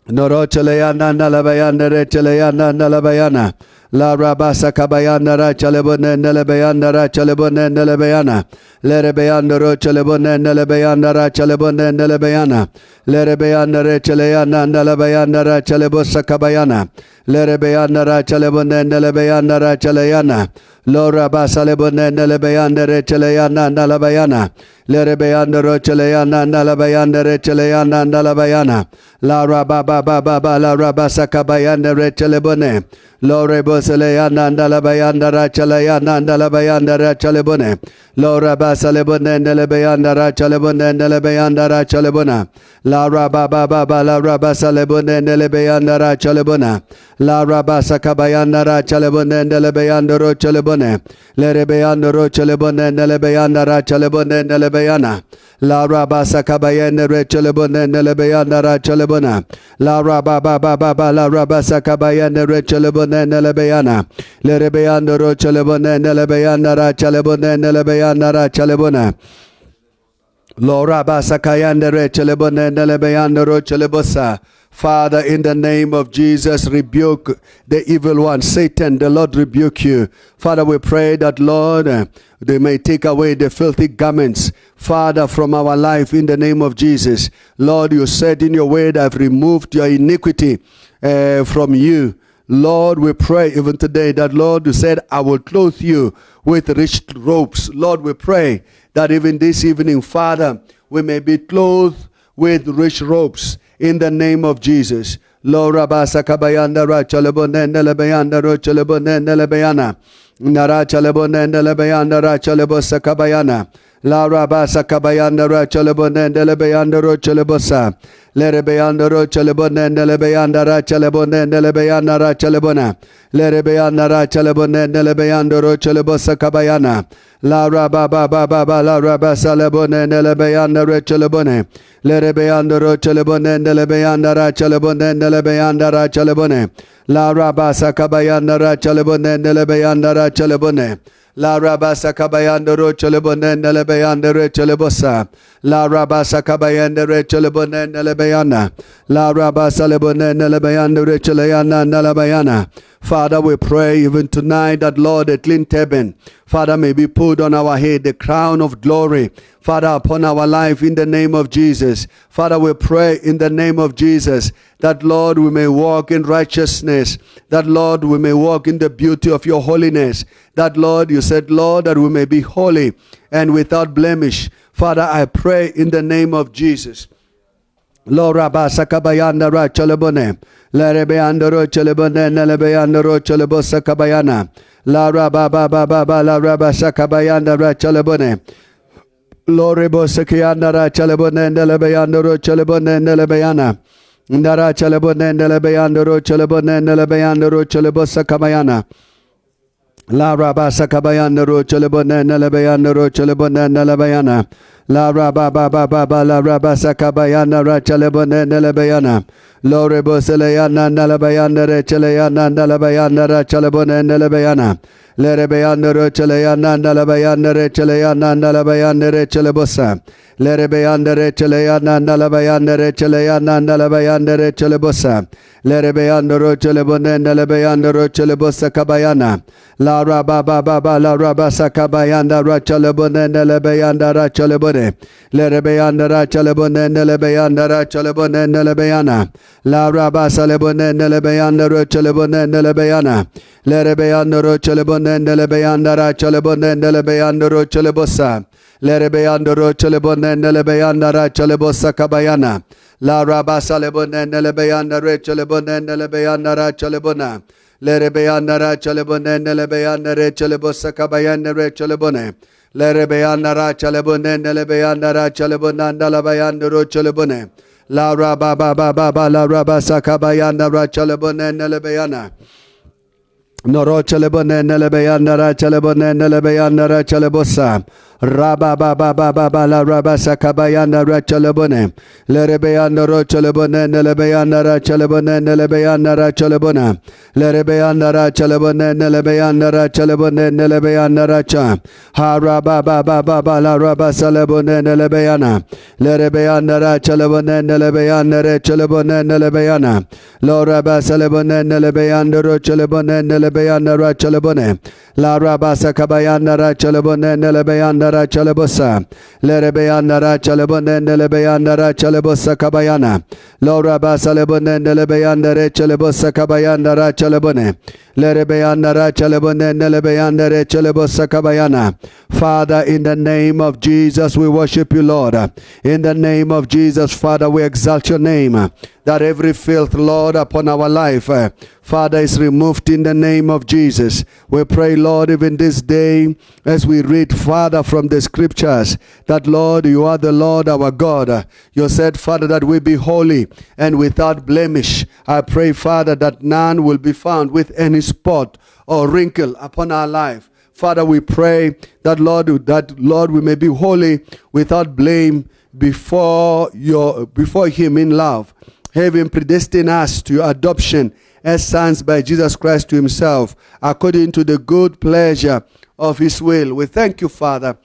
Noro Chalayana Nalabayanda Rechalayana Nalabayana. La Rabasa Kabayanda Rachalabone, Nelebeyanda Rachalabone, Nelebeyana. Lerebeyanda Rochalabone, Nelebeyanda Rachalabone, Nelebeyana. Lerebeyanda Rechalayana Nalabayanda Rachalabosa Kabayana. Lerebeyanda Rachalabone, Nelebeyanda Rachalayana. Lora Basalebone, Nelebeyanda Rechalayana Nalabayana. Lerebeyanda Rochalayana Nalabayanda Rechalayana Nalabayana. La Rabba Baba Baba La Rabasa Kabayanda Rechalebone. Lore Bosaleyana Nalabayanda Rachalayana Nalabayanda Rachalebone. Lora Basalebone Nelebeyanda Rachalebone Nelebeyanda Rachalebona. La Rabba Baba La Rabasalebone Nelebeyanda Rachalebona. La Rabasa Kabayanda Rachalebone Nelebeyanda Rochalebone. Lerebeyanda Rochalebone Nelebeyanda Rachalebone Nelebeyana. La Rabasa Kabayanda Rechalebone Nelebeyanda Rachalebona. La Rabba Baba Baba La Rabasa Kabayanda Rechalebone Nelebeyana. Lerebeyanda Rochalebone Nelebeyanda Rachalebone Nelebeyanda Rachalebona. Lora Basakayanda Rechalebone Nelebeyanda Rochalebosa. Father, in the name of Jesus, rebuke the evil one. Satan, the Lord rebuke you. Father, we pray that, Lord, they may take away the filthy garments, Father, from our life in the name of Jesus. Lord, you said in your word, I've removed your iniquity from you. Lord, we pray even today that, Lord, you said, I will clothe you with rich robes. Lord, we pray that even this evening, Father, we may be clothed with rich robes in the name of Jesus. Lora basa kabayanda ra chalabone nelebayanda ro chalabone nelebayana. Nara chalabone nelebayanda ra chalabosa kabayana. Laura basa kabayanda ra chalabone nelebayanda ro chalabosa. Lerebeyanda ro chalabone nelebayanda ra chalabone nelebayanda ra chalabona. Lerebeyanda ra chalabone nelebayanda ro chalabosa kabayana. Laura baba baba Laura basa lebone nelebayanda ro chalabone. Lerebeyanda ro chalabone nelebayanda ra chalabone nelebayanda ra chalabone. Laura basa kabayanda ra chalabone nelebayanda ra chalabone. La rabasa kabayanda ro chalabone nelebayanda re chalabosa. La rabasa kabayanda re chalabone nelebayana. La rabasa lebone nelebayanda re chalayana nelebayana. Father, we pray even tonight that, Lord, a clean turban, Father, may be put on our head, the crown of glory, Father, upon our life in the name of Jesus. Father, we pray in the name of Jesus that, Lord, we may walk in righteousness, that, Lord, we may walk in the beauty of your holiness, that, Lord, you said, Lord, that we may be holy and without blemish. Father, I pray in the name of Jesus. Lord, rabasa kabayanda ra chalabone. La rebeanda ro chalabone nelebeanda ro chalabosa kabayana. La rababa baba la rabasa kabayanda ra chalabone. Lord rebosa kiyanda ra chalabone nelebeanda ro chalabone nelebeana. Ndara chalabone nelebeanda ro chalabone nelebeanda ro chalabosa kabayana. La rabasa kabayanda ro chalabone nelebeanda ro chalabone nelebeana. La rababa baba la rabasa kabayana ra chalabone nelebeana. Lore boseleyana nelebeana re chalayana nelebeana ra chalabone nelebeana. Lerebeana ro chalayana nelebeana re chalayana nelebeana re chalabosa. Lerebeana re chalayana nelebeana re chalayana nelebeana re chalabosa. Lerebeana ro chalabone nelebeana ro chalabosa kabayana. La rababa baba la rabasa kabayana ra chalabone nelebeana ra chalabone. Lerebeana ra chalabone nelebeana ra chalabone nelebeana. La rabasa lebone nelebeana ro chalabone nelebeana. Lerebeana ro chalabone nelebeana ra chalabone nelebeana ro chalabosa. Lerebeana ro chalabone nelebeana ra chalabosa kabayana. La rabasa lebone nelebeana re chalabone nelebeana ra chalabona. Lerebeana ra chalabone nelebeana re chalabosa kabayana re chalabone. Lerebeana ra chalabone nelebeana ra chalabona nelebeana ro chalabone. La rababa baba la rabasa kabayana ra chalabone nelebeana. Noro chalabone nelebeana ra chalabone nelebeana ra chalabosa. Rababa baba baba la rabasa kabayana ra chalabone. Lerebeana ro chalabone nelebeana ra chalabone nelebeana ra chalabona. Lerebeana ra chalabone nelebeana ra chalabone nelebeana ra cha. Ha rababa baba la rabasa lebone nelebeana. Lerebeana ra chalabone nelebeana re chalabone nelebeana. Lo rabasa lebone nelebeana ro chalabone nelebeana ra chalabone. La rabasa kabayana ra chalabone nelebeana ra chalabosa. Lerebeana ra chalabone nelebeana ra chalabosa kabayana. Lo rabasa lebone nelebeana re chalabosa kabayana ra chalabone. Lerebeana ra chalabone nelebeana re chalabosa kabayana. Father, in the name of Jesus, we worship you, Lord. In the name of Jesus, Father, we exalt your name. That every filth, Lord, upon our life, Father, is removed in the name of Jesus. We pray, Lord, even this day, as we read, Father, from the scriptures, that, Lord, you are the Lord our God. You said, Father, that we be holy and without blemish. I pray, Father, that none will be found with any spot or wrinkle upon our life. Father, we pray that, Lord, we may be holy without blame before him in love, having predestined us to your adoption as sons by Jesus Christ to himself, according to the good pleasure of his will. We thank you, Father.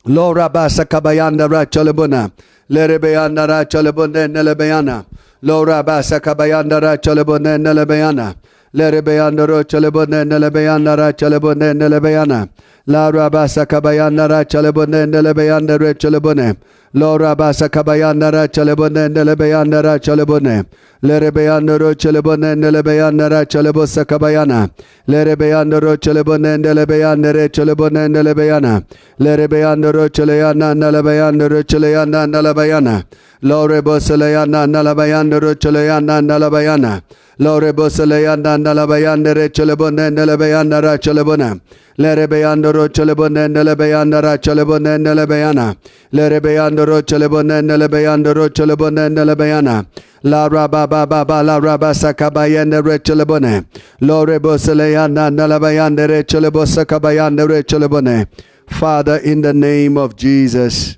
Lord, rabasa kabayanda ra chalabona. Lerebeana ra chalabone nelebeana. Lord, rabasa kabayanda ra chalabone nelebeana. Lerebeyanaro chalebone nelebeyanara chalebone nelebeyana. La rabasa kabayanara chalebone nelebeyanare chalebone. Lora basa kabayanara chalebone nelebeyanara chalebone. Lerebeyanaro chalebone nelebeyanara chalebosa kabayana. Lerebeyanaro chalebone nelebeyanare chalebone nelebeyana. Lerebeyanaro chaleyana nelebeyanaro chaleyana nelebayana. Lore boseleyana nelebeyanaro chaleyana nelebayana. Lore boseleyana nelebeyanare chalebone nelebeyanara chalebone. Lerebeyandoro chalebone nelebeyanara chalebone nelebeyana. Lerebeyandoro chalebone nelebeyandoro chalebone nelebeyana. La rababa baba la rabasa kabayandere chalebone. Lore boseleyana nelebayandere chalebosa kabayandere chalebone. Father, in the name of Jesus,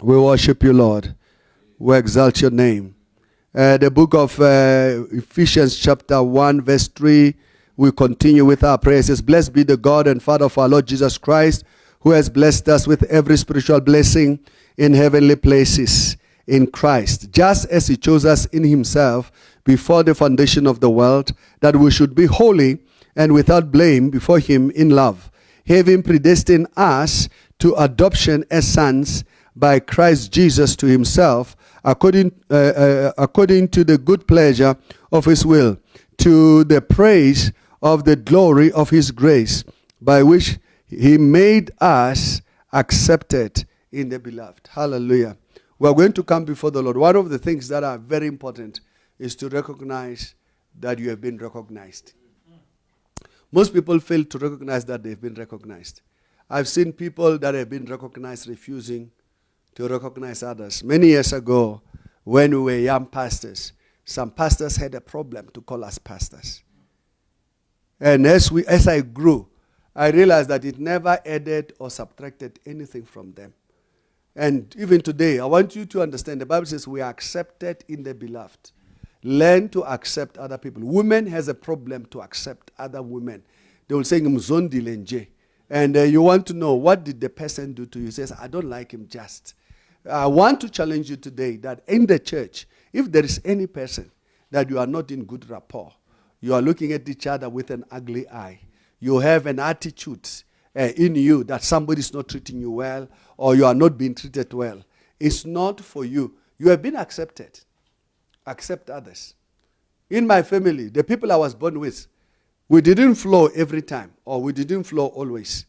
we worship you, Lord. We exalt your name. The book of Ephesians chapter 1 verse 3, we continue with our praises. Blessed be the God and Father of our Lord Jesus Christ, who has blessed us with every spiritual blessing in heavenly places in Christ, just as he chose us in himself before the foundation of the world, that we should be holy and without blame before him in love, having predestined us to adoption as sons by Christ Jesus to himself, according to the good pleasure of his will, to the praise of the glory of his grace, by which he made us accepted in the beloved. Hallelujah. We are going to come before the Lord. One of the things that are very important is to recognize that you have been recognized. Most people fail to recognize that they've been recognized. I've seen people that have been recognized refusing to recognize others. Many years ago, when we were young pastors, some pastors had a problem to call us pastors. And as I grew, I realized that it never added or subtracted anything from them. And even today, I want you to understand, the Bible says we are accepted in the beloved. Learn to accept other people. Women has a problem to accept other women. They will say, Mzondi lenje. And you want to know, what did the person do to you? He says, I don't like him just. I want to challenge you today that in the church, if there is any person that you are not in good rapport, you are looking at each other with an ugly eye, you have an attitude in you that somebody is not treating you well, or you are not being treated well, it's not for you. You have been accepted. Accept others. In my family, the people I was born with, we didn't flow every time, or we didn't flow always.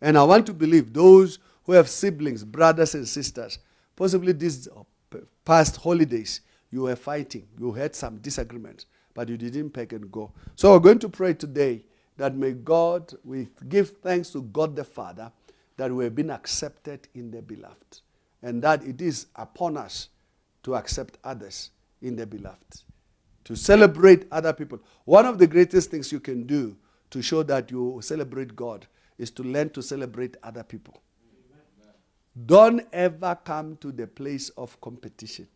And I want to believe those who have siblings, brothers and sisters, possibly these past holidays, you were fighting, you had some disagreements, but you didn't pack and go. So we're going to pray today that we give thanks to God the Father that we have been accepted in the beloved, and that it is upon us to accept others in the beloved, to celebrate other people. One of the greatest things you can do to show that you celebrate God is to learn to celebrate other people. Amen. Don't ever come to the place of competition.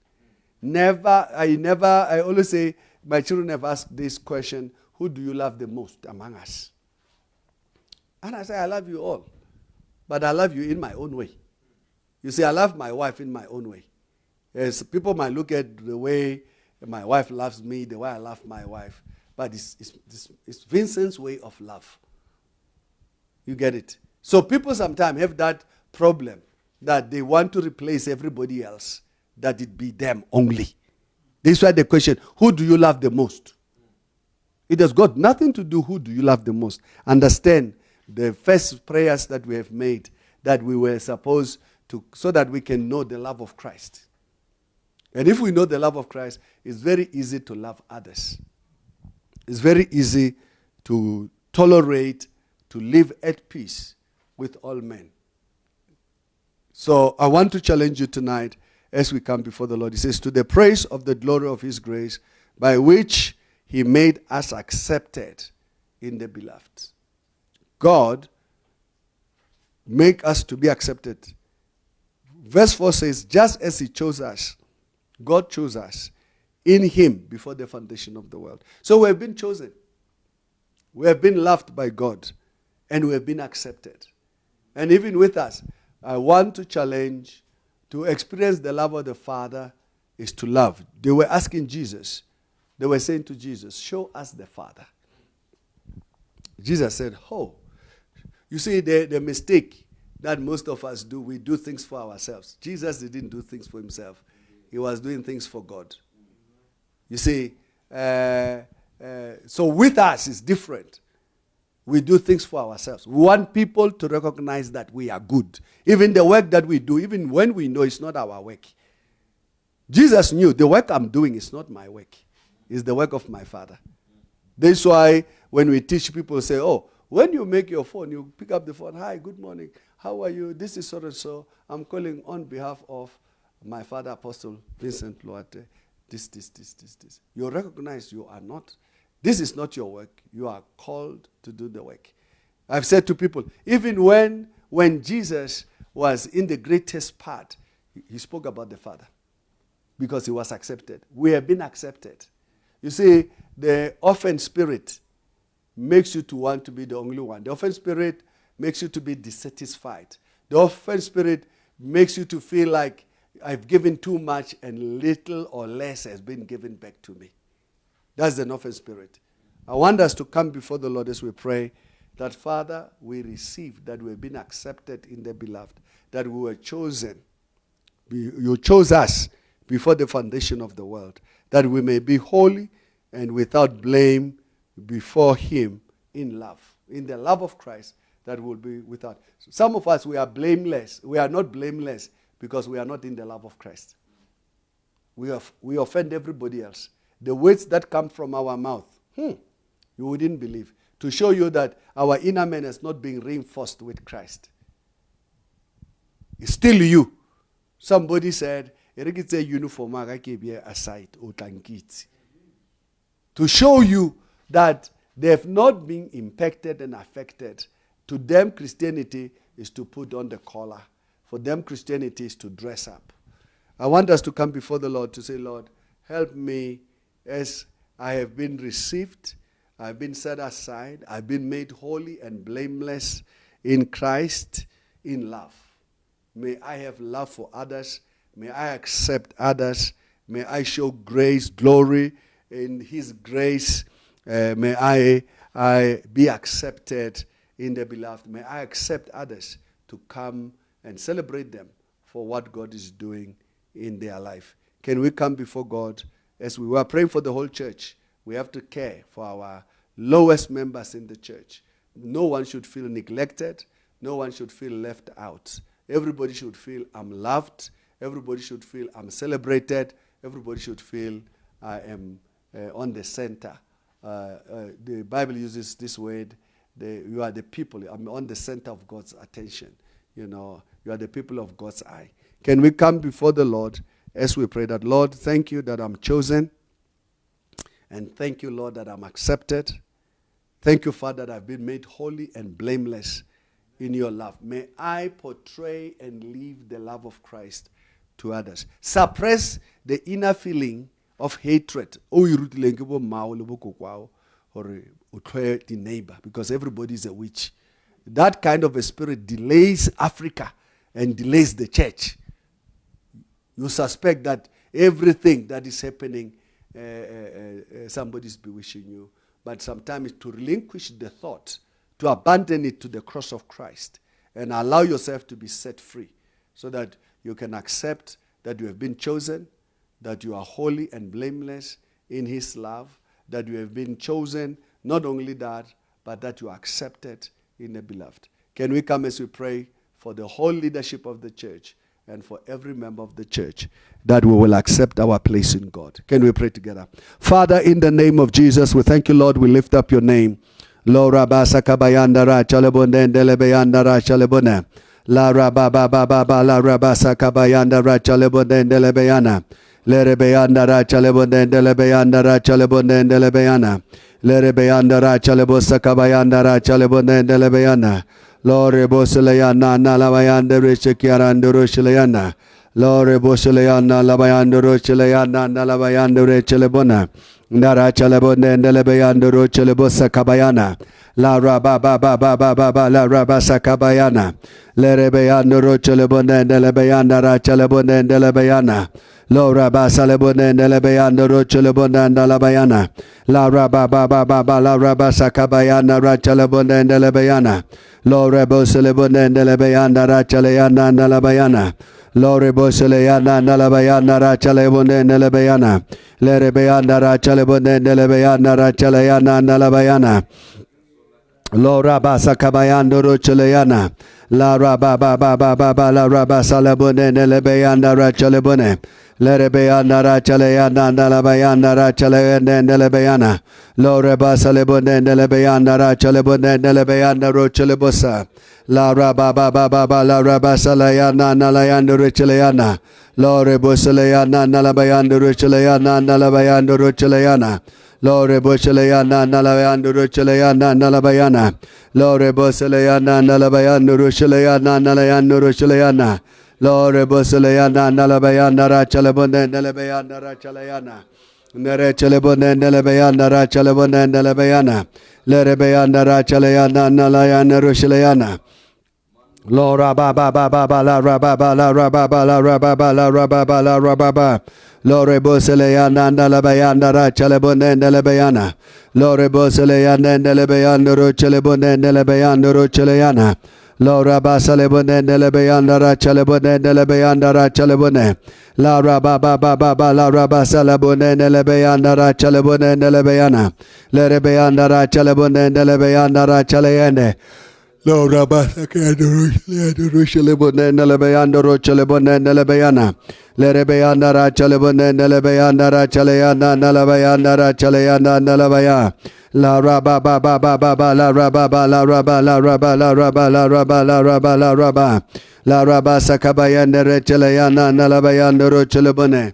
I always say, my children have asked this question, who do you love the most among us? And I say, I love you all. But I love you in my own way. You see, I love my wife in my own way. Yes, people might look at the way my wife loves me, the way I love my wife. But it's Vincent's way of love. You get it? So people sometimes have that problem that they want to replace everybody else, that it be them only. This is why the question, who do you love the most? It has got nothing to do who do you love the most. Understand the first prayers that we have made, that we were supposed to, so that we can know the love of Christ. And if we know the love of Christ, it's very easy to love others. It's very easy to tolerate, to live at peace with all men. So I want to challenge you tonight as we come before the Lord. He says, to the praise of the glory of his grace, by which he made us accepted in the beloved. God make us to be accepted. Verse 4 says, just as he chose us, God chose us in him before the foundation of the world. So we have been chosen. We have been loved by God. And we have been accepted. And even with us, I want to challenge, to experience the love of the Father is to love. They were asking Jesus, They were saying to Jesus, show us the Father. Jesus said, oh, you see the mistake that most of us do, we do things for ourselves. Jesus didn't do things for himself. He was doing things for God. You see, so with us it's different. We do things for ourselves. We want people to recognize that we are good. Even the work that we do, even when we know it's not our work. Jesus knew the work I'm doing is not my work. It's the work of my Father. That's why when we teach people, say, oh, when you make your phone, you pick up the phone. Hi, good morning. How are you? This is so and so. I'm calling on behalf of my father, Apostle Vincent Luate. This. You recognize you are not. This is not your work. You are called to do the work. I've said to people, even when Jesus was in the greatest part, he spoke about the Father because he was accepted. We have been accepted. You see, the orphan spirit makes you to want to be the only one. The orphan spirit makes you to be dissatisfied. The orphan spirit makes you to feel like I've given too much and little or less has been given back to me. That's the orphan spirit. I want us to come before the Lord as we pray that, Father, we receive that we have been accepted in the beloved, that we were chosen. You chose us before the foundation of the world, that we may be holy and without blame before him in love, in the love of Christ, that will be without. Some of us, we are blameless. We are not blameless because we are not in the love of Christ. We offend everybody else. The words that come from our mouth, you wouldn't believe, to show you that our inner man is not being reinforced with Christ. It's still you. Somebody said, uniform aside, to show you that they have not been impacted and affected. To them, Christianity is to put on the collar. For them, Christianity is to dress up. I want us to come before the Lord to say, Lord, help me as I have been received, I've been set aside, I've been made holy and blameless in Christ in love. May I have love for others. May I accept others. May I show grace, glory in his grace. May I be accepted in the beloved. May I accept others to come and celebrate them for what God is doing in their life. Can we come before God as we were praying for the whole church? We have to care for our lowest members in the church. No one should feel neglected. No one should feel left out. Everybody should feel I'm loved. Everybody should feel I'm celebrated. Everybody should feel I am on the center. The Bible uses this word, you are the people. I'm on the center of God's attention. You know, you are the people of God's eye. Can we come before the Lord as we pray that, Lord, thank you that I'm chosen. And thank you, Lord, that I'm accepted. Thank you, Father, that I've been made holy and blameless in your love. May I portray and live the love of Christ to others. Suppress the inner feeling of hatred. Or the neighbor, because everybody is a witch. That kind of a spirit delays Africa and delays the church. You suspect that everything that is happening, somebody's bewitching you. But sometimes to relinquish the thought, to abandon it to the cross of Christ, and allow yourself to be set free, so that you can accept that you have been chosen, that you are holy and blameless in his love, that you have been chosen, not only that, but that you are accepted in the beloved. Can we come as we pray for the whole leadership of the church and for every member of the church, that we will accept our place in God? Can we pray together? Father, in the name of Jesus, we thank you, Lord. We lift up your name. Lora basa kabayanda ra chalebonde ndelebeyanda ra chalebone. La rababa baba la rabasa kabayanda ra chalebonde ndelebeyana. Lerebeyanda ra chalebonde ndelebeyanda ra chalebonde ndelebeyana. Lerebeyanda ra chalebosa kabayanda ra chalebonde ndelebeyana. Lore boseleyana na labayanda rechekiaranda rocheleyana. Lore boseleyana labayanda rocheleyana na labayanda rechelebona. Ndara chalebonde ndelebeyanda rochelebosa kabayana. La rababa baba baba la rabasa kabayana. Lerebeyanda rochelebonde ndelebeyanda ra chalebonde ndelebeyana. Lora basalebone nelebeanda rochelebone ndalabayana. Laura baba baba Laura basakabayana rachelebone ndelebayana. Lore boselebone ndelebayanda racheleyana ndalabayana. Lore boseleyana ndalabayana rachelebone ndelebayana. Lerebeyanda rachelebone ndelebayana racheleyana ndalabayana. Lora basa kabayando rocheleana. La raba baba baba la raba salabone nelebeyanda rachelebone. Lerebeyanda racheleana nalabayanda racheleane nelebeyana. Lore basa lebone nelebeyanda rachelebone nelebeyanda rochelebosa. La raba baba baba la raba salayana nalayanda rocheleana. Lore boseleana nalabayanda rocheleana nalabayanda rocheleana. Lore Bosheleana Nalabayanda Rusheleana Nalabayana. Lore Boseleana Nalabayanda Rusheleana Nalayanda Rusheleana. Lore Boseleana Nalabayanda Rachalabone Nalabayanda Rachalayana. Nerechelebone Nalabayanda Rachalabone Nalabayana. Lerebayanda Rachalayana Nalayana Rusheleana. Lora baba baba la rababa la rababa la rababa la rababa la rababa. Lore boseleana nalabayanda rachelebone nelebayana. Lore boseleana nelebayanda rochelebone nelebayanda rocheleana. Lora basalebone nelebayanda rachelebone nelebayanda rachelebone. La rababa baba la rabasalebone nelebayanda rachelebone nelebayana. Lerebayanda rachelebone nelebayanda racheleyane. Lora basa kendo rushelebone nelebayanda rochelebone nelebayana. Lerebeyanda rachelebone nelebayanda racheleyana nelebayanda racheleyana nelebaya. La raba baba baba la raba la raba la raba la raba la raba la raba la raba. La raba sakabayanda recheleyana nelebayanda rochelebone.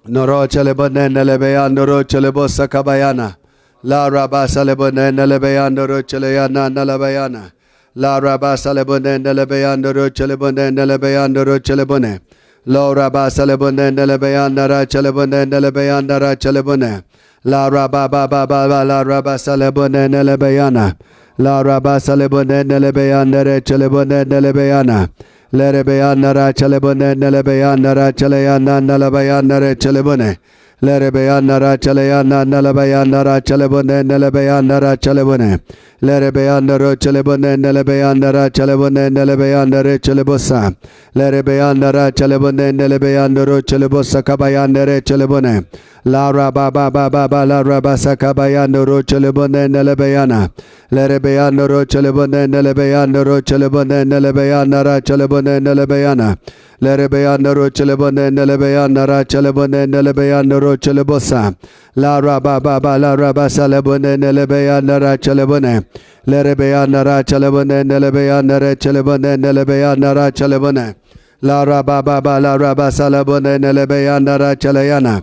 Noro chelebone nelebayanda rochelebosa kabayana. La raba salebone nelebeyanda rocheleyana nelebayana. La raba salebone nelebeyanda rochelebone nelebeyanda rochelebone. La raba salebone nelebeyanda rachelebone nelebeyanda rachelebone. La raba baba baba la raba salebone nelebeyana. La raba salebone nelebeyanda rechelebone nelebeyana. Lerebeyanda rachelebone nelebeyanda racheleyana nelebeyanda rechelebone. Lerebeyanda racheleyana nalabayanda rachelebone nelebeyanda rachelebone. Lerebeyanda rochelebone nelebeyanda rachelebone nelebeyanda rechelebosa. Lerebeyanda rachelebone nelebeyanda rochelebosa kabayanda rechelebone. La raba baba baba la raba sakabayanda rochelebone nelebeyana. Lerebeyanda rochelebone nelebeyanda rochelebone nelebeyanda rachelebone nelebeyana. Lerebeyanda rochelebone nelebeyanda rachelebone nelebeyanda rochelebosa. La raba baba la raba salebone nelebeyanda rachelebone. Lerebeyanda rachelebone nelebeyanda rachelebone nelebeyanda rachelebone. La raba baba la raba salebone nelebeyanda racheleyana.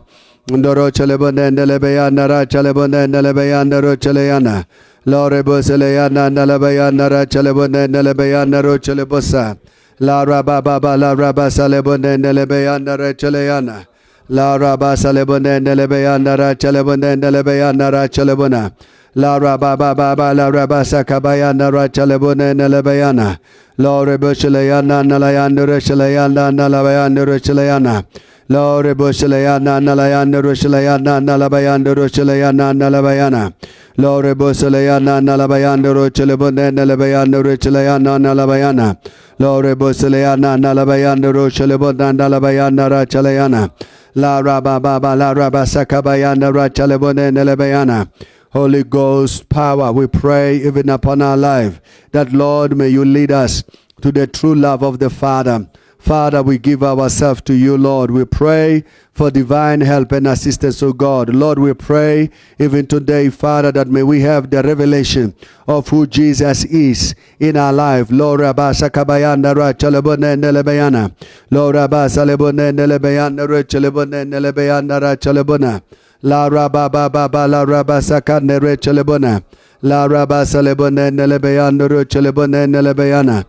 Ndoro chelebone nelebeyanda rachelebone nelebeyanda rocheleyana. Lore boseleyana nelebeyanda rachelebone nelebeyanda rochelebosa. La raba baba la raba salebone nelebeyanda racheleyana. La raba salebone nelebeyanda rachelebone nelebeyanda rachelebona. La raba baba la raba sakabayanda rachelebone nelebeyana. Lore boseleyana nalayanda racheleyana nalabayanda racheleyana. Lore boseleyana nalayanda racheleyana nalabayanda racheleyana nalabayana. Lore boseleyana nalabayanda rachelebone nelebeyanda racheleyana nalabayana. Lore boseleyana nalabayanda rachelebone nalabayanda racheleyana. La raba baba la raba sakabayanda rachelebone nelebeyana. Holy Ghost power, we pray even upon our life that, Lord, may you lead us to the true love of the Father. Father, we give ourselves to you, Lord. We pray for divine help and assistance, O God. Lord, we pray even today, Father, that may we have the revelation of who Jesus is in our life. Lord, Rabba Sakabayanda Rachalabone Nelebayana. Lord, Rabba Salebone Nelebayanda Rachalabone Nelebayanda Rachalabona. La Rabba Baba La Rabba Sakane Rachalabona. La Rabba Salebone Nelebayanda Rachalabone Nelebayana.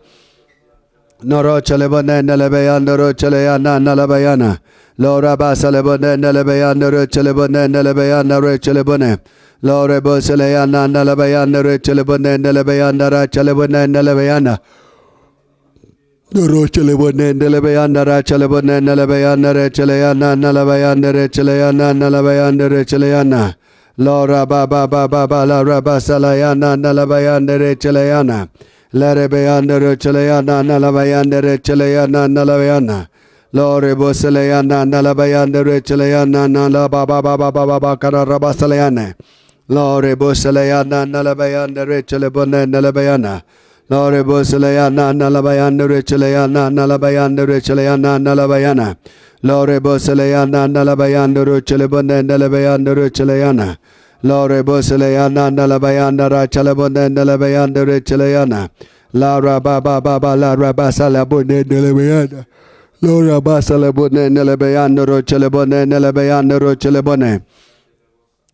Noro chelebone nelebeyanda ro cheleyana nalabayana. Lora basalebone nelebeyanda ro chelebone nelebeyanda ro chelebone. Lore boseleyana nalabayanda ro chelebone nelebeyanda ra chelebone nelebeyana. Noro chelebone ndelebeyanda ra chelebone nelebeyanda re cheleyana nelebeyanda re cheleyana nelebeyanda re cheleyana. Lora baba baba bala raba salayana nelebeyanda re cheleyana. Lerebeyanda re cheleyana nelebeyanda re cheleyana nelebeyana. Lore boseleyana nelebeyanda re cheleyana nala baba baba baba kara raba salayana. Lore boseleyana nelebeyanda re chelebone nelebeyana. Lore boselayana nalabayana rechelayana nalabayana rechelayana nalabayana. Lore boselayana nalabayana rechelebone nalabayana rechelayana. Lore boselayana nalabayana rachelebone nalabayana rechelayana. Lara baba baba la rabasalabone nalabayana. Lora basalabone nalabayana rechelebone nalabayana rechelebone.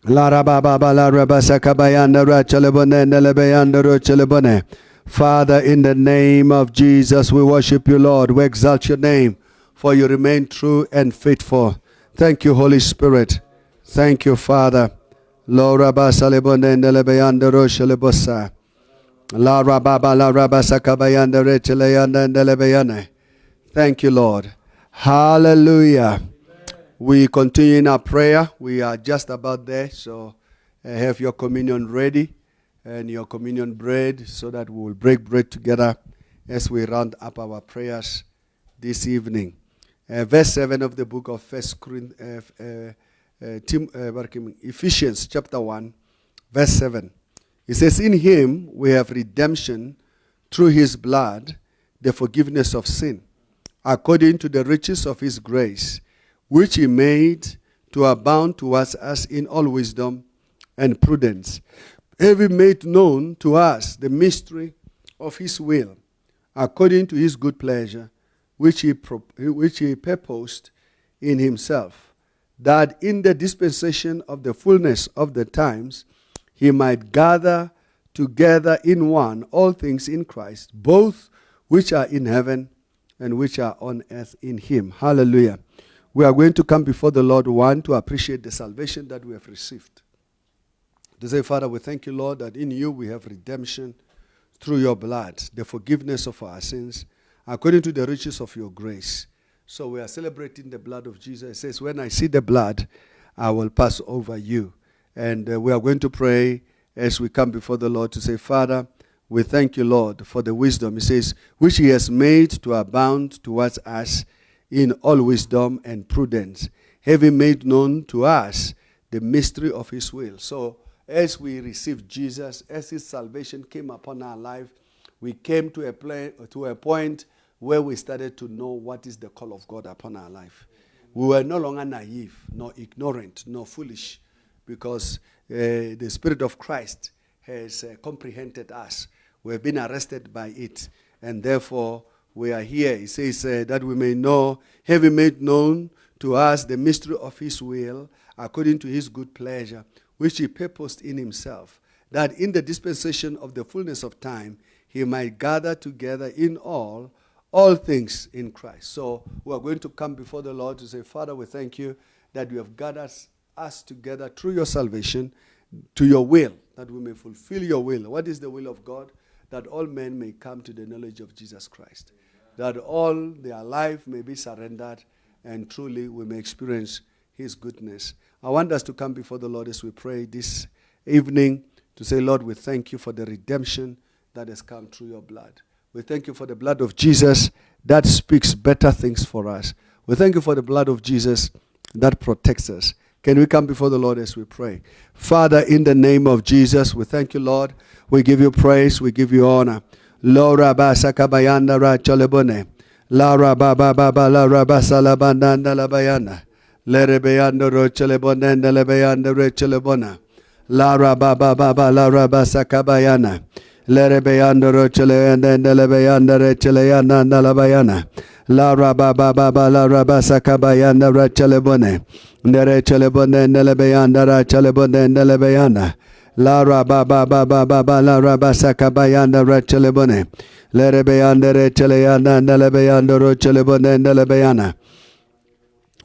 Lara baba bala rabasakabayana rachelebone nalabayana rechelebone. Father, in the name of Jesus, we worship you, Lord. We exalt your name, for you remain true and faithful. Thank you, Holy Spirit. Thank you, Father. Lora basalebone ndelebeyanda roshelebosa. Lara baba la rabasakabayanda recheleyanda ndelebeyane. Thank you, Lord. Hallelujah. We continue in our prayer. We are just about there, so have your communion ready and your communion bread so that we will break bread together as we round up our prayers this evening. Verse 7 of the book of Ephesians chapter 1, verse 7. It says, in him we have redemption through his blood, the forgiveness of sin, according to the riches of his grace, which he made to abound towards us in all wisdom and prudence, having made known to us the mystery of his will, according to his good pleasure, which he purposed in himself, that in the dispensation of the fullness of the times he might gather together in one all things in Christ, both which are in heaven and which are on earth in him. Hallelujah. We are going to come before the Lord, one, to appreciate the salvation that we have received. To say, Father, we thank you, Lord, that in you we have redemption through your blood, the forgiveness of our sins, according to the riches of your grace. So we are celebrating the blood of Jesus. It says, when I see the blood, I will pass over you. And we are going to pray as we come before the Lord to say, Father, we thank you, Lord, for the wisdom. It says, which he has made to abound towards us in all wisdom and prudence, having made known to us the mystery of his will. So, as we received Jesus, as his salvation came upon our life, we came to a point where we started to know what is the call of God upon our life. We were no longer naive, nor ignorant, nor foolish, because the Spirit of Christ has comprehended us. We have been arrested by it, and therefore we are here. He says that we may know, having made known to us the mystery of his will, according to his good pleasure, which he purposed in himself, that in the dispensation of the fullness of time, he might gather together in all things in Christ. So we are going to come before the Lord to say, Father, we thank you that you have gathered us together through your salvation to your will, that we may fulfill your will. What is the will of God? That all men may come to the knowledge of Jesus Christ, that all their life may be surrendered, and truly we may experience his goodness. I want us to come before the Lord as we pray this evening to say, Lord, we thank you for the redemption that has come through your blood. We thank you for the blood of Jesus that speaks better things for us. We thank you for the blood of Jesus that protects us. Can we come before the Lord as we pray? Father, in the name of Jesus, we thank you, Lord. We give you praise. We give you honor. Laura basakabayanda ra chalebone. Laura baba baba la rabasalabanda la bayana. Lerebeyanda ro chalebonenda lebeyanda re chalebona. Laura baba baba la rabasakabayana. Lerebeyanda ro chaleyanda lebeyanda re chaleyana la bayana. Laura baba baba la rabasakabayanda ra chalebone. Nere chalebone lebeyanda ra chalebone lebeyana. Laura baba baba baba la rabasakabayanda ra chalebone. Lerebeyanda re chaleyana lebeyanda ro chalebone lebeyana.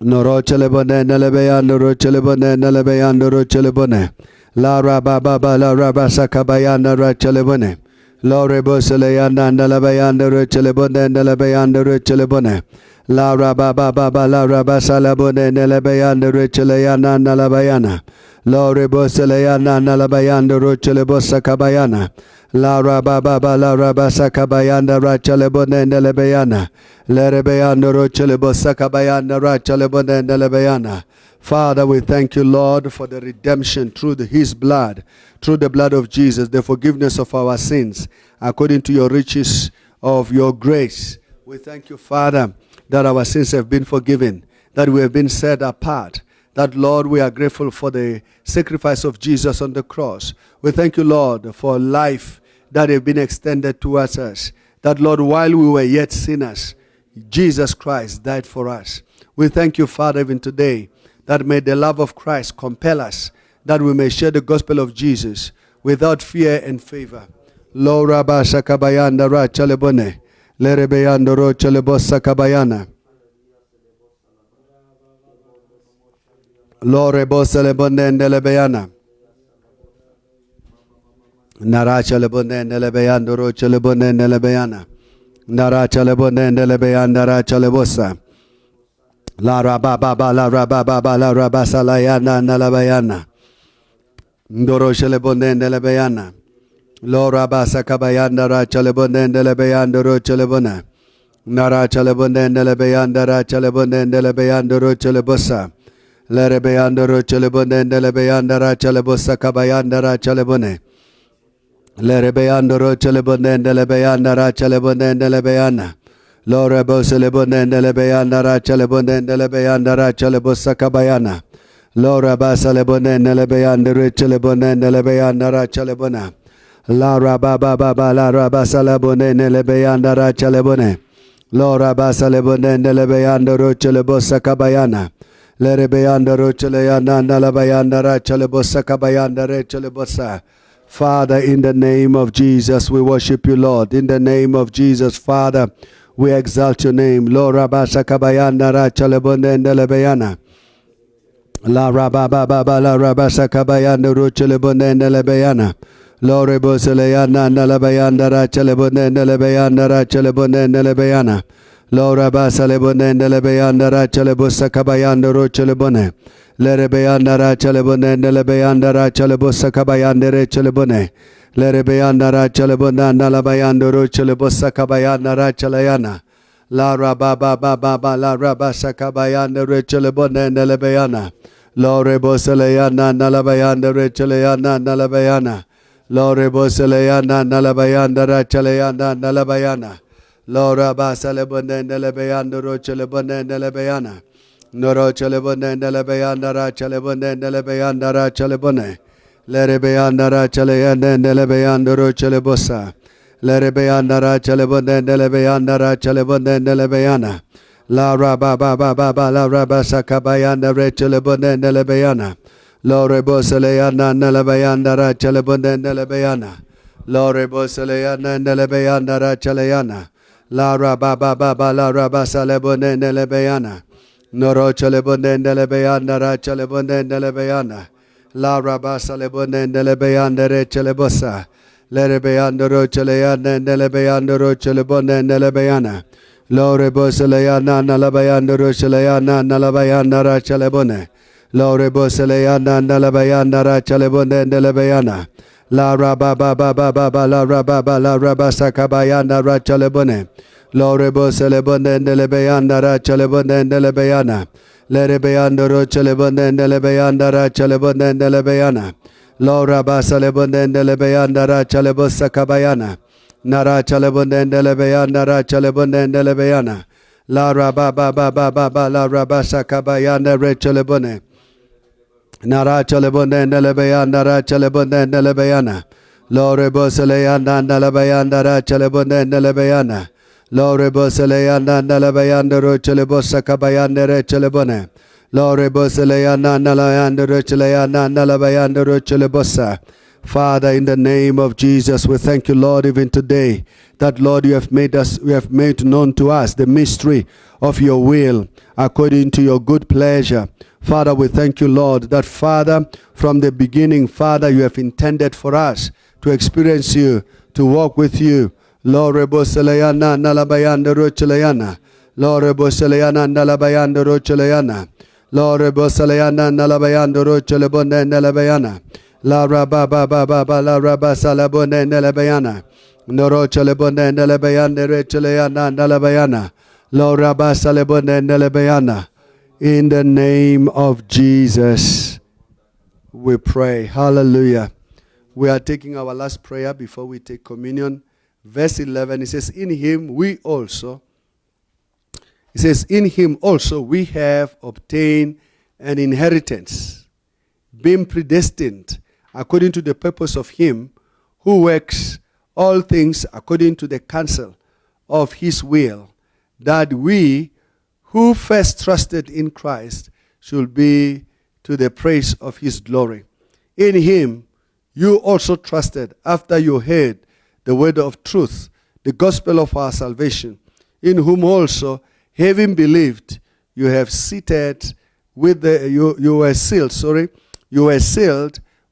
Noro chalebone nelebeyando ro chalebone nelebeyando ro chalebone. La raba baba la raba sakabayanda ra chalebone. Lore bosele yanda ndala bayanda rochele bonde ndala bayanda rochele bone. La raba baba la raba sala bonde ndala bayanda rochele yanda ndala bayana. Lore bosele yanda ndala bayanda rochele bosa kabayana. La raba baba la raba sakabayanda rachele bonde ndala bayana. Lere bayanda rochele bosa kabayanda rachele bonde ndala bayana. Father, we thank you, Lord, for the redemption through His blood, through the blood of Jesus, the forgiveness of our sins, according to your riches of your grace. We thank you, Father, that our sins have been forgiven, that we have been set apart, that, Lord, we are grateful for the sacrifice of Jesus on the cross. We thank you, Lord, for life that have been extended towards us, that, Lord, while we were yet sinners, Jesus Christ died for us. We thank you, Father, even today, that may the love of Christ compel us, that we may share the gospel of Jesus without fear and favor. Lo raba sakabayanda ra chalebone, lerebeyando ro chalebosa kabayana. Lo rebosa lebonde ndelebeyana. Nara chalebonde ndelebeyando ro chalebonde ndelebeyana. Nara chalebonde ndelebeyanda ra chalebosa. La rababa la rababa la rabasalayana nalabayana. Ndoro shelebonde lebayana. Lo rabasa kabayanda ra chalebonde lebayanda ro chalebona. Nara chalebonde lebayanda ra chalebonde lebayanda ro chalebosa. Le rebayanda ro chalebonde lebayanda ra chalebosa kabayanda ra chalebone. Le rebayanda ro chalebonde lebayanda ra chalebonde lebayana. Lore bosele bonende lebeyanda ra chale bonende lebeyanda ra chale bosa kabayana. Lore basale bonende lebeyanda re chale bonende lebeyanda ra chale bona. La rababa baba la rabasale bonende lebeyanda ra chale bone. Lore basale bonende lebeyanda ro chale bosa kabayana. Le rebeyanda ro chale yanda lebeyanda ra chale bosa kabayanda re chale bosa. Father, in the name of Jesus, we worship you, Lord. In the name of Jesus, Father, we exalt your name. Lord Rabasa Kabayana Rachalebonde and Delebeyana. La Rababa la Rabasa Kabayana Ruchelebonde and Delebeyana. Lord Reboseleana and Delebayanda Rachalebonde and Delebeyanda Rachalebonde and Delebeyana. Lord Rabasa Lebonde and Delebeyanda Rachalebusa Kabayanda Ruchelebone. Lerebeyanda Rachalebonde and Delebeyanda Rachalebusa Kabayanda Rechelebone. Lerebeyanda ra chalebona nalabayanda ro chalebosa kabayanda ra chalayana. La rababa baba la rabasa kabayanda re chalebona nalabeyana. Lo reboseleyana nalabayanda re chalayana nalabayana. Lo reboseleyana nalabayanda ra chalayana nalabayana. Lo rabasa lebona nalabeyanda ro chalebona nalabeyana. Noro chalebona nalabeyanda ra chalebona nalabeyanda ra chalebone. Lerebeyanda ra chalayanda nelebeyanda ro chalebosa. Lerebeyanda ra chalebonde nelebeyanda ra chalebonde nelebeyana. La rababa baba la rabasa kabayanda re chalebonde nelebeyana. Lo reboseleyanda nelebeyanda ra chalebonde nelebeyana. Lo reboseleyanda nelebeyanda ra chalayana. La rababa baba la rabasa lebonde nelebeyana. Noro chalebonde nelebeyanda ra chalebonde nelebeyana. La rabasa lebonde nelebeyanda re chalebosa. Lerebeyanda ro chalayana nelebeyanda ro chalebonde nelebeyana. Lo reboseleyana nalabayanda ro chalayana nalabayanda ra chalebone. Lo reboseleyana nalabayanda ra chalebonde nelebeyana. La rababa baba la rababa la rabasa kabayanda ra chalebone. Lo reboselebonde nelebeyanda ra chalebonde nelebeyana. Lerebeyanda ro chalebonde nelebeyanda ra chalebonde nelebeyana. Lo rabasa lebonde nelebeyanda ra chalebosa kabayana. Nara chalebonde nelebeyanda ra chalebonde nelebeyana. La rababa baba la rabasa kabayanda re chalebone. Nara chalebonde nelebeyanda ra chalebonde nelebeyana. Lo reboseleyanda nelebeyanda ra chalebonde nelebeyana. Lo reboseleyanda nelebeyanda ro chalebosa kabayanda re chalebone. Lo reboseleyanda nelebeyanda ro chaleyanda nelebeyanda ro chalebosa. Father, in the name of Jesus, we thank you, Lord, even today, that, Lord, you have made known to us the mystery of your will according to your good pleasure. Father, we thank you, Lord, that, Father, from the beginning, Father, you have intended for us to experience you to walk with you. Lord, Reboselayana, Nalabayanda, Rochelayana. Lord, Reboselayana, Nalabayanda, Rochelayana. Lord, Reboselayana, Nalabayanda, Rochelabonda, Nalabayana. La Rabba, Baba, Baba, La Rabba, Salabonda, Nalabayana. Noro Chalebonda, Nalabayanda, Rechelayana, Nalabayana. Lord, Rabba, Salabonda, Nalabayana. In the name of Jesus, we pray. Hallelujah. We are taking our last prayer before we take communion. Verse 11, it says, in him also we have obtained an inheritance, being predestined according to the purpose of him who works all things according to the counsel of his will, that we who first trusted in Christ should be to the praise of his glory. In him you also trusted after you heard the word of truth, the gospel of our salvation, in whom also, having believed, you have seated with you were sealed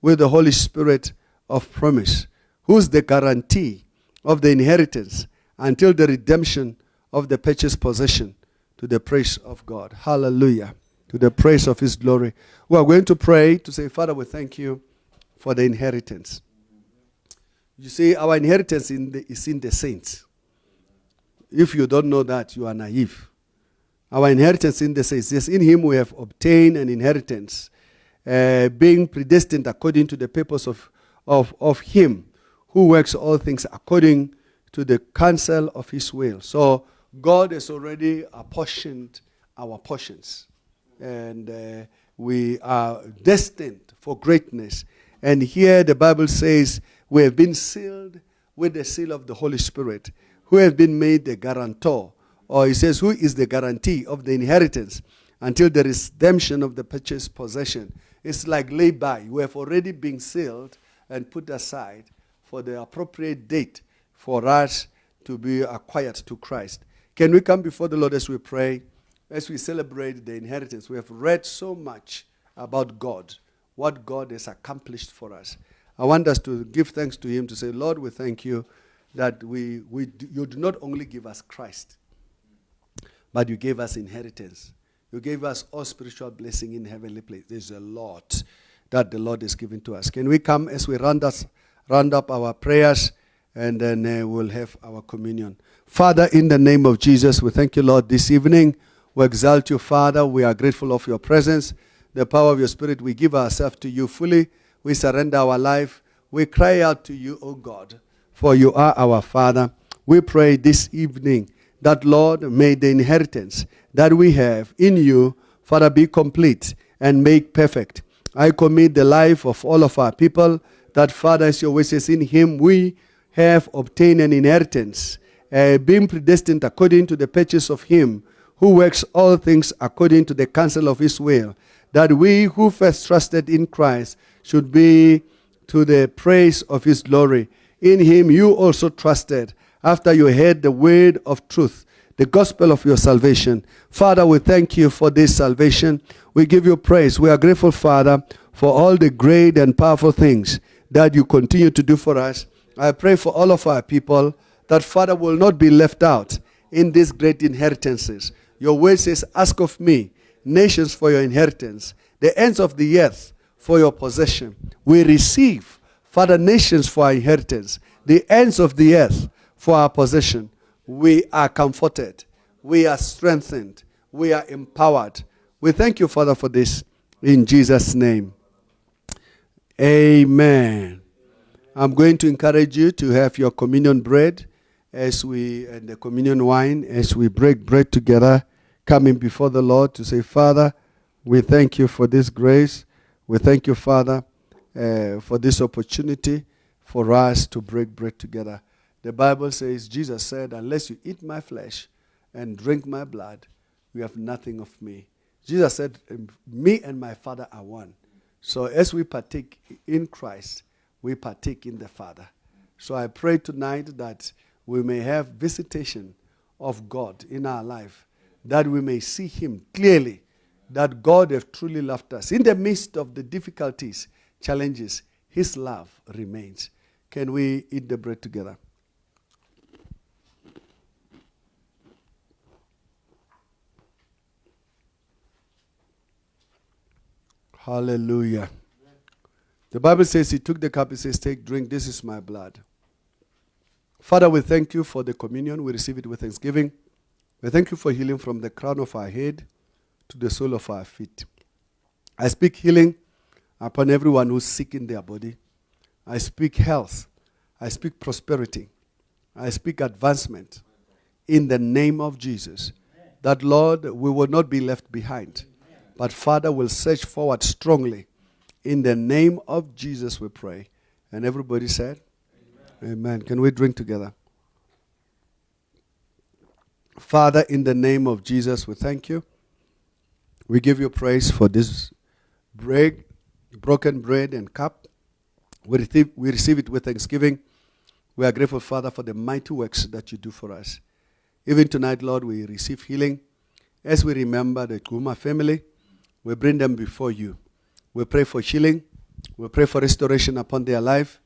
with the Holy Spirit of promise, who is the guarantee of the inheritance until the redemption of the purchased possession, to the praise of God. Hallelujah. To the praise of his glory. We are going to pray to say, Father, we thank you for the inheritance. You see, our inheritance is in the saints. If you don't know that, you are naive. Our inheritance in the saints. Yes, in him we have obtained an inheritance, being predestined according to the purpose of him who works all things according to the counsel of his will. So God has already apportioned our portions. And we are destined for greatness. And here the Bible says we have been sealed with the seal of the Holy Spirit, who has been made the guarantor. Or he says, who is the guarantee of the inheritance until the redemption of the purchased possession. It's like lay by. We have already been sealed and put aside for the appropriate date for us to be acquired to Christ. Can we come before the Lord as we pray, as we celebrate the inheritance? We have read so much about God, what God has accomplished for us. I want us to give thanks to him, to say, Lord, we thank you that you do not only give us Christ, but you gave us inheritance. You gave us all spiritual blessing in heavenly place. There's a lot that the Lord is giving to us. Can we come as we round up our prayers, and then we'll have our communion. Father, in the name of Jesus, we thank you, Lord, this evening. We exalt you, Father. We are grateful of your presence, the power of your Spirit. We give ourselves to you fully. We surrender our life. We cry out to you, O God, for you are our Father. We pray this evening that, Lord, may the inheritance that we have in you, Father, be complete and make perfect. I commit the life of all of our people, that, Father, as your wishes, in him we have obtained an inheritance, being predestined according to the purchase of him who works all things according to the counsel of his will, that we who first trusted in Christ should be to the praise of his glory. In him you also trusted after you heard the word of truth, the gospel of your salvation. Father, we thank you for this salvation. We give you praise. We are grateful, Father, for all the great and powerful things that you continue to do for us. I pray for all of our people that, Father, will not be left out in these great inheritances. Your word says, ask of me nations for your inheritance, the ends of the earth for your possession. We receive, Father, nations for our inheritance, the ends of the earth for our possession. We are comforted. We are strengthened. We are empowered. We thank you, Father, for this. In Jesus' name. Amen. I'm going to encourage you to have your communion bread and the communion wine as we break bread together, coming before the Lord to say, Father, we thank you for this grace. We thank you, Father, for this opportunity for us to break bread together. The Bible says, Jesus said, unless you eat my flesh and drink my blood, you have nothing of me. Jesus said, me and my Father are one. So as we partake in Christ, we partake in the Father. So I pray tonight that we may have visitation of God in our life, that we may see him clearly, that God has truly loved us. In the midst of the difficulties, challenges, his love remains. Can we eat the bread together? Hallelujah. The Bible says he took the cup, he says, take, drink, this is my blood. Father, we thank you for the communion. We receive it with thanksgiving. We thank you for healing from the crown of our head to the sole of our feet. I speak healing upon everyone who's sick in their body. I speak health. I speak prosperity. I speak advancement in the name of Jesus. That, Lord, we will not be left behind. But, Father, we'll search forward strongly. In the name of Jesus we pray. And everybody said, Amen. Can we drink together? Father, in the name of Jesus, we thank you. We give you praise for this bread, broken bread and cup. We receive it with thanksgiving. We are grateful, Father, for the mighty works that you do for us. Even tonight, Lord, we receive healing. As we remember the Kuma family, we bring them before you. We pray for healing. We pray for restoration upon their life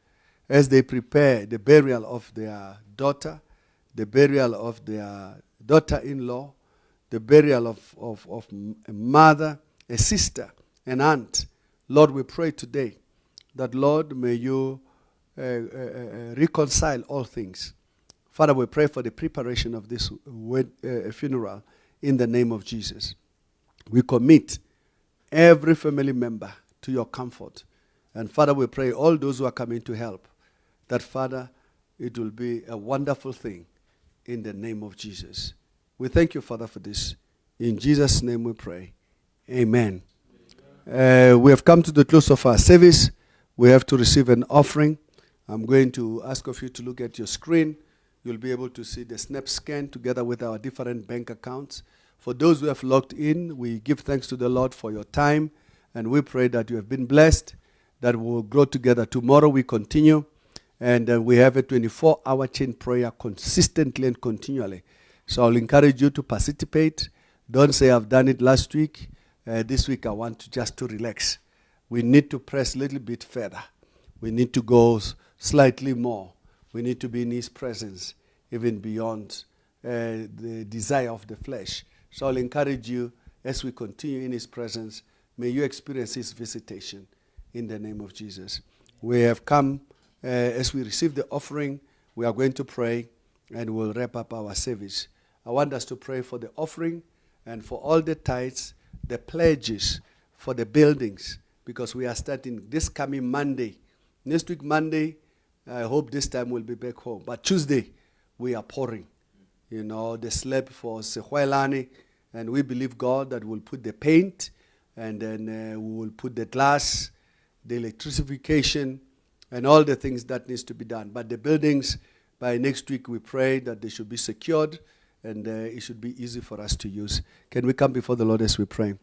as they prepare the burial of their daughter, the burial of their daughter-in-law, the burial of a mother, a sister, an aunt. Lord, we pray today that, Lord, may you reconcile all things. Father, we pray for the preparation of this funeral in the name of Jesus. We commit every family member to your comfort. And Father, we pray all those who are coming to help, that, Father, it will be a wonderful thing in the name of Jesus. We thank you, Father, for this. In Jesus' name we pray. Amen. We have come to the close of our service. We have to receive an offering. I'm going to ask of you to look at your screen. You'll be able to see the snap scan together with our different bank accounts. For those who have logged in, we give thanks to the Lord for your time, and we pray that you have been blessed, that we will grow together. Tomorrow we continue, and we have a 24-hour chain prayer consistently and continually. So I'll encourage you to participate. Don't say, I've done it last week. This week I want to just to relax. We need to press a little bit further. We need to go slightly more. We need to be in His presence, even beyond the desire of the flesh. So I'll encourage you, as we continue in His presence, may you experience His visitation in the name of Jesus. We have come, as we receive the offering, we are going to pray, and we'll wrap up our service. I want us to pray for the offering and for all the tithes, the pledges for the buildings, because we are starting this coming Monday. Next week, Monday, I hope this time we'll be back home. But Tuesday, we are pouring. The slab for Sehwailani, and we believe God that we'll put the paint, and then we will put the glass, the electrification, and all the things that needs to be done. But the buildings, by next week, we pray that they should be secured, and it should be easy for us to use. Can we come before the Lord as we pray?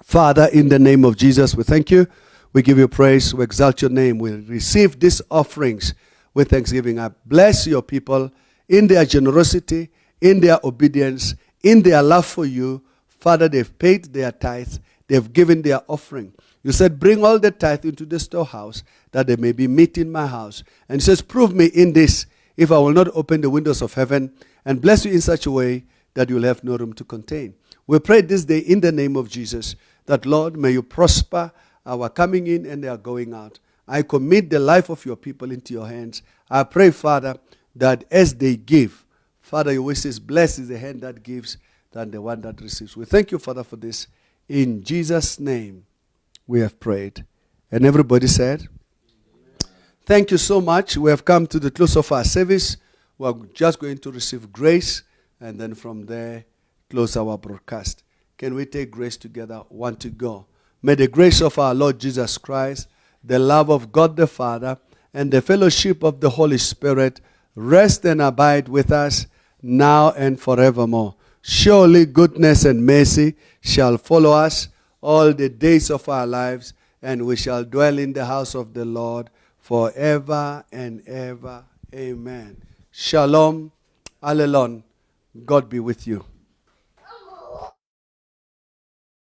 Father, in the name of Jesus, we thank you. We give you praise. We exalt your name. We receive these offerings with thanksgiving. I bless your people in their generosity, in their obedience, in their love for you. Father, they've paid their tithe. They've given their offering. You said, bring all the tithe into the storehouse, that there may be meat in my house. And he says, prove me in this, if I will not open the windows of heaven and bless you in such a way that you'll have no room to contain. We pray this day in the name of Jesus, that, Lord, may you prosper our coming in and their going out. I commit the life of your people into your hands. I pray, Father, that as they give, Father, your word says, blessed is the hand that gives than the one that receives. We thank you, Father, for this. In Jesus' name, we have prayed. And everybody said, Amen. Thank you so much. We have come to the close of our service. We are just going to receive grace, and then from there, close our broadcast. Can we take grace together? Want to go. May the grace of our Lord Jesus Christ, the love of God the Father, and the fellowship of the Holy Spirit rest and abide with us now and forevermore. Surely goodness and mercy shall follow us all the days of our lives, and we shall dwell in the house of the Lord forever and ever. Amen. Shalom. Alelon. God be with you.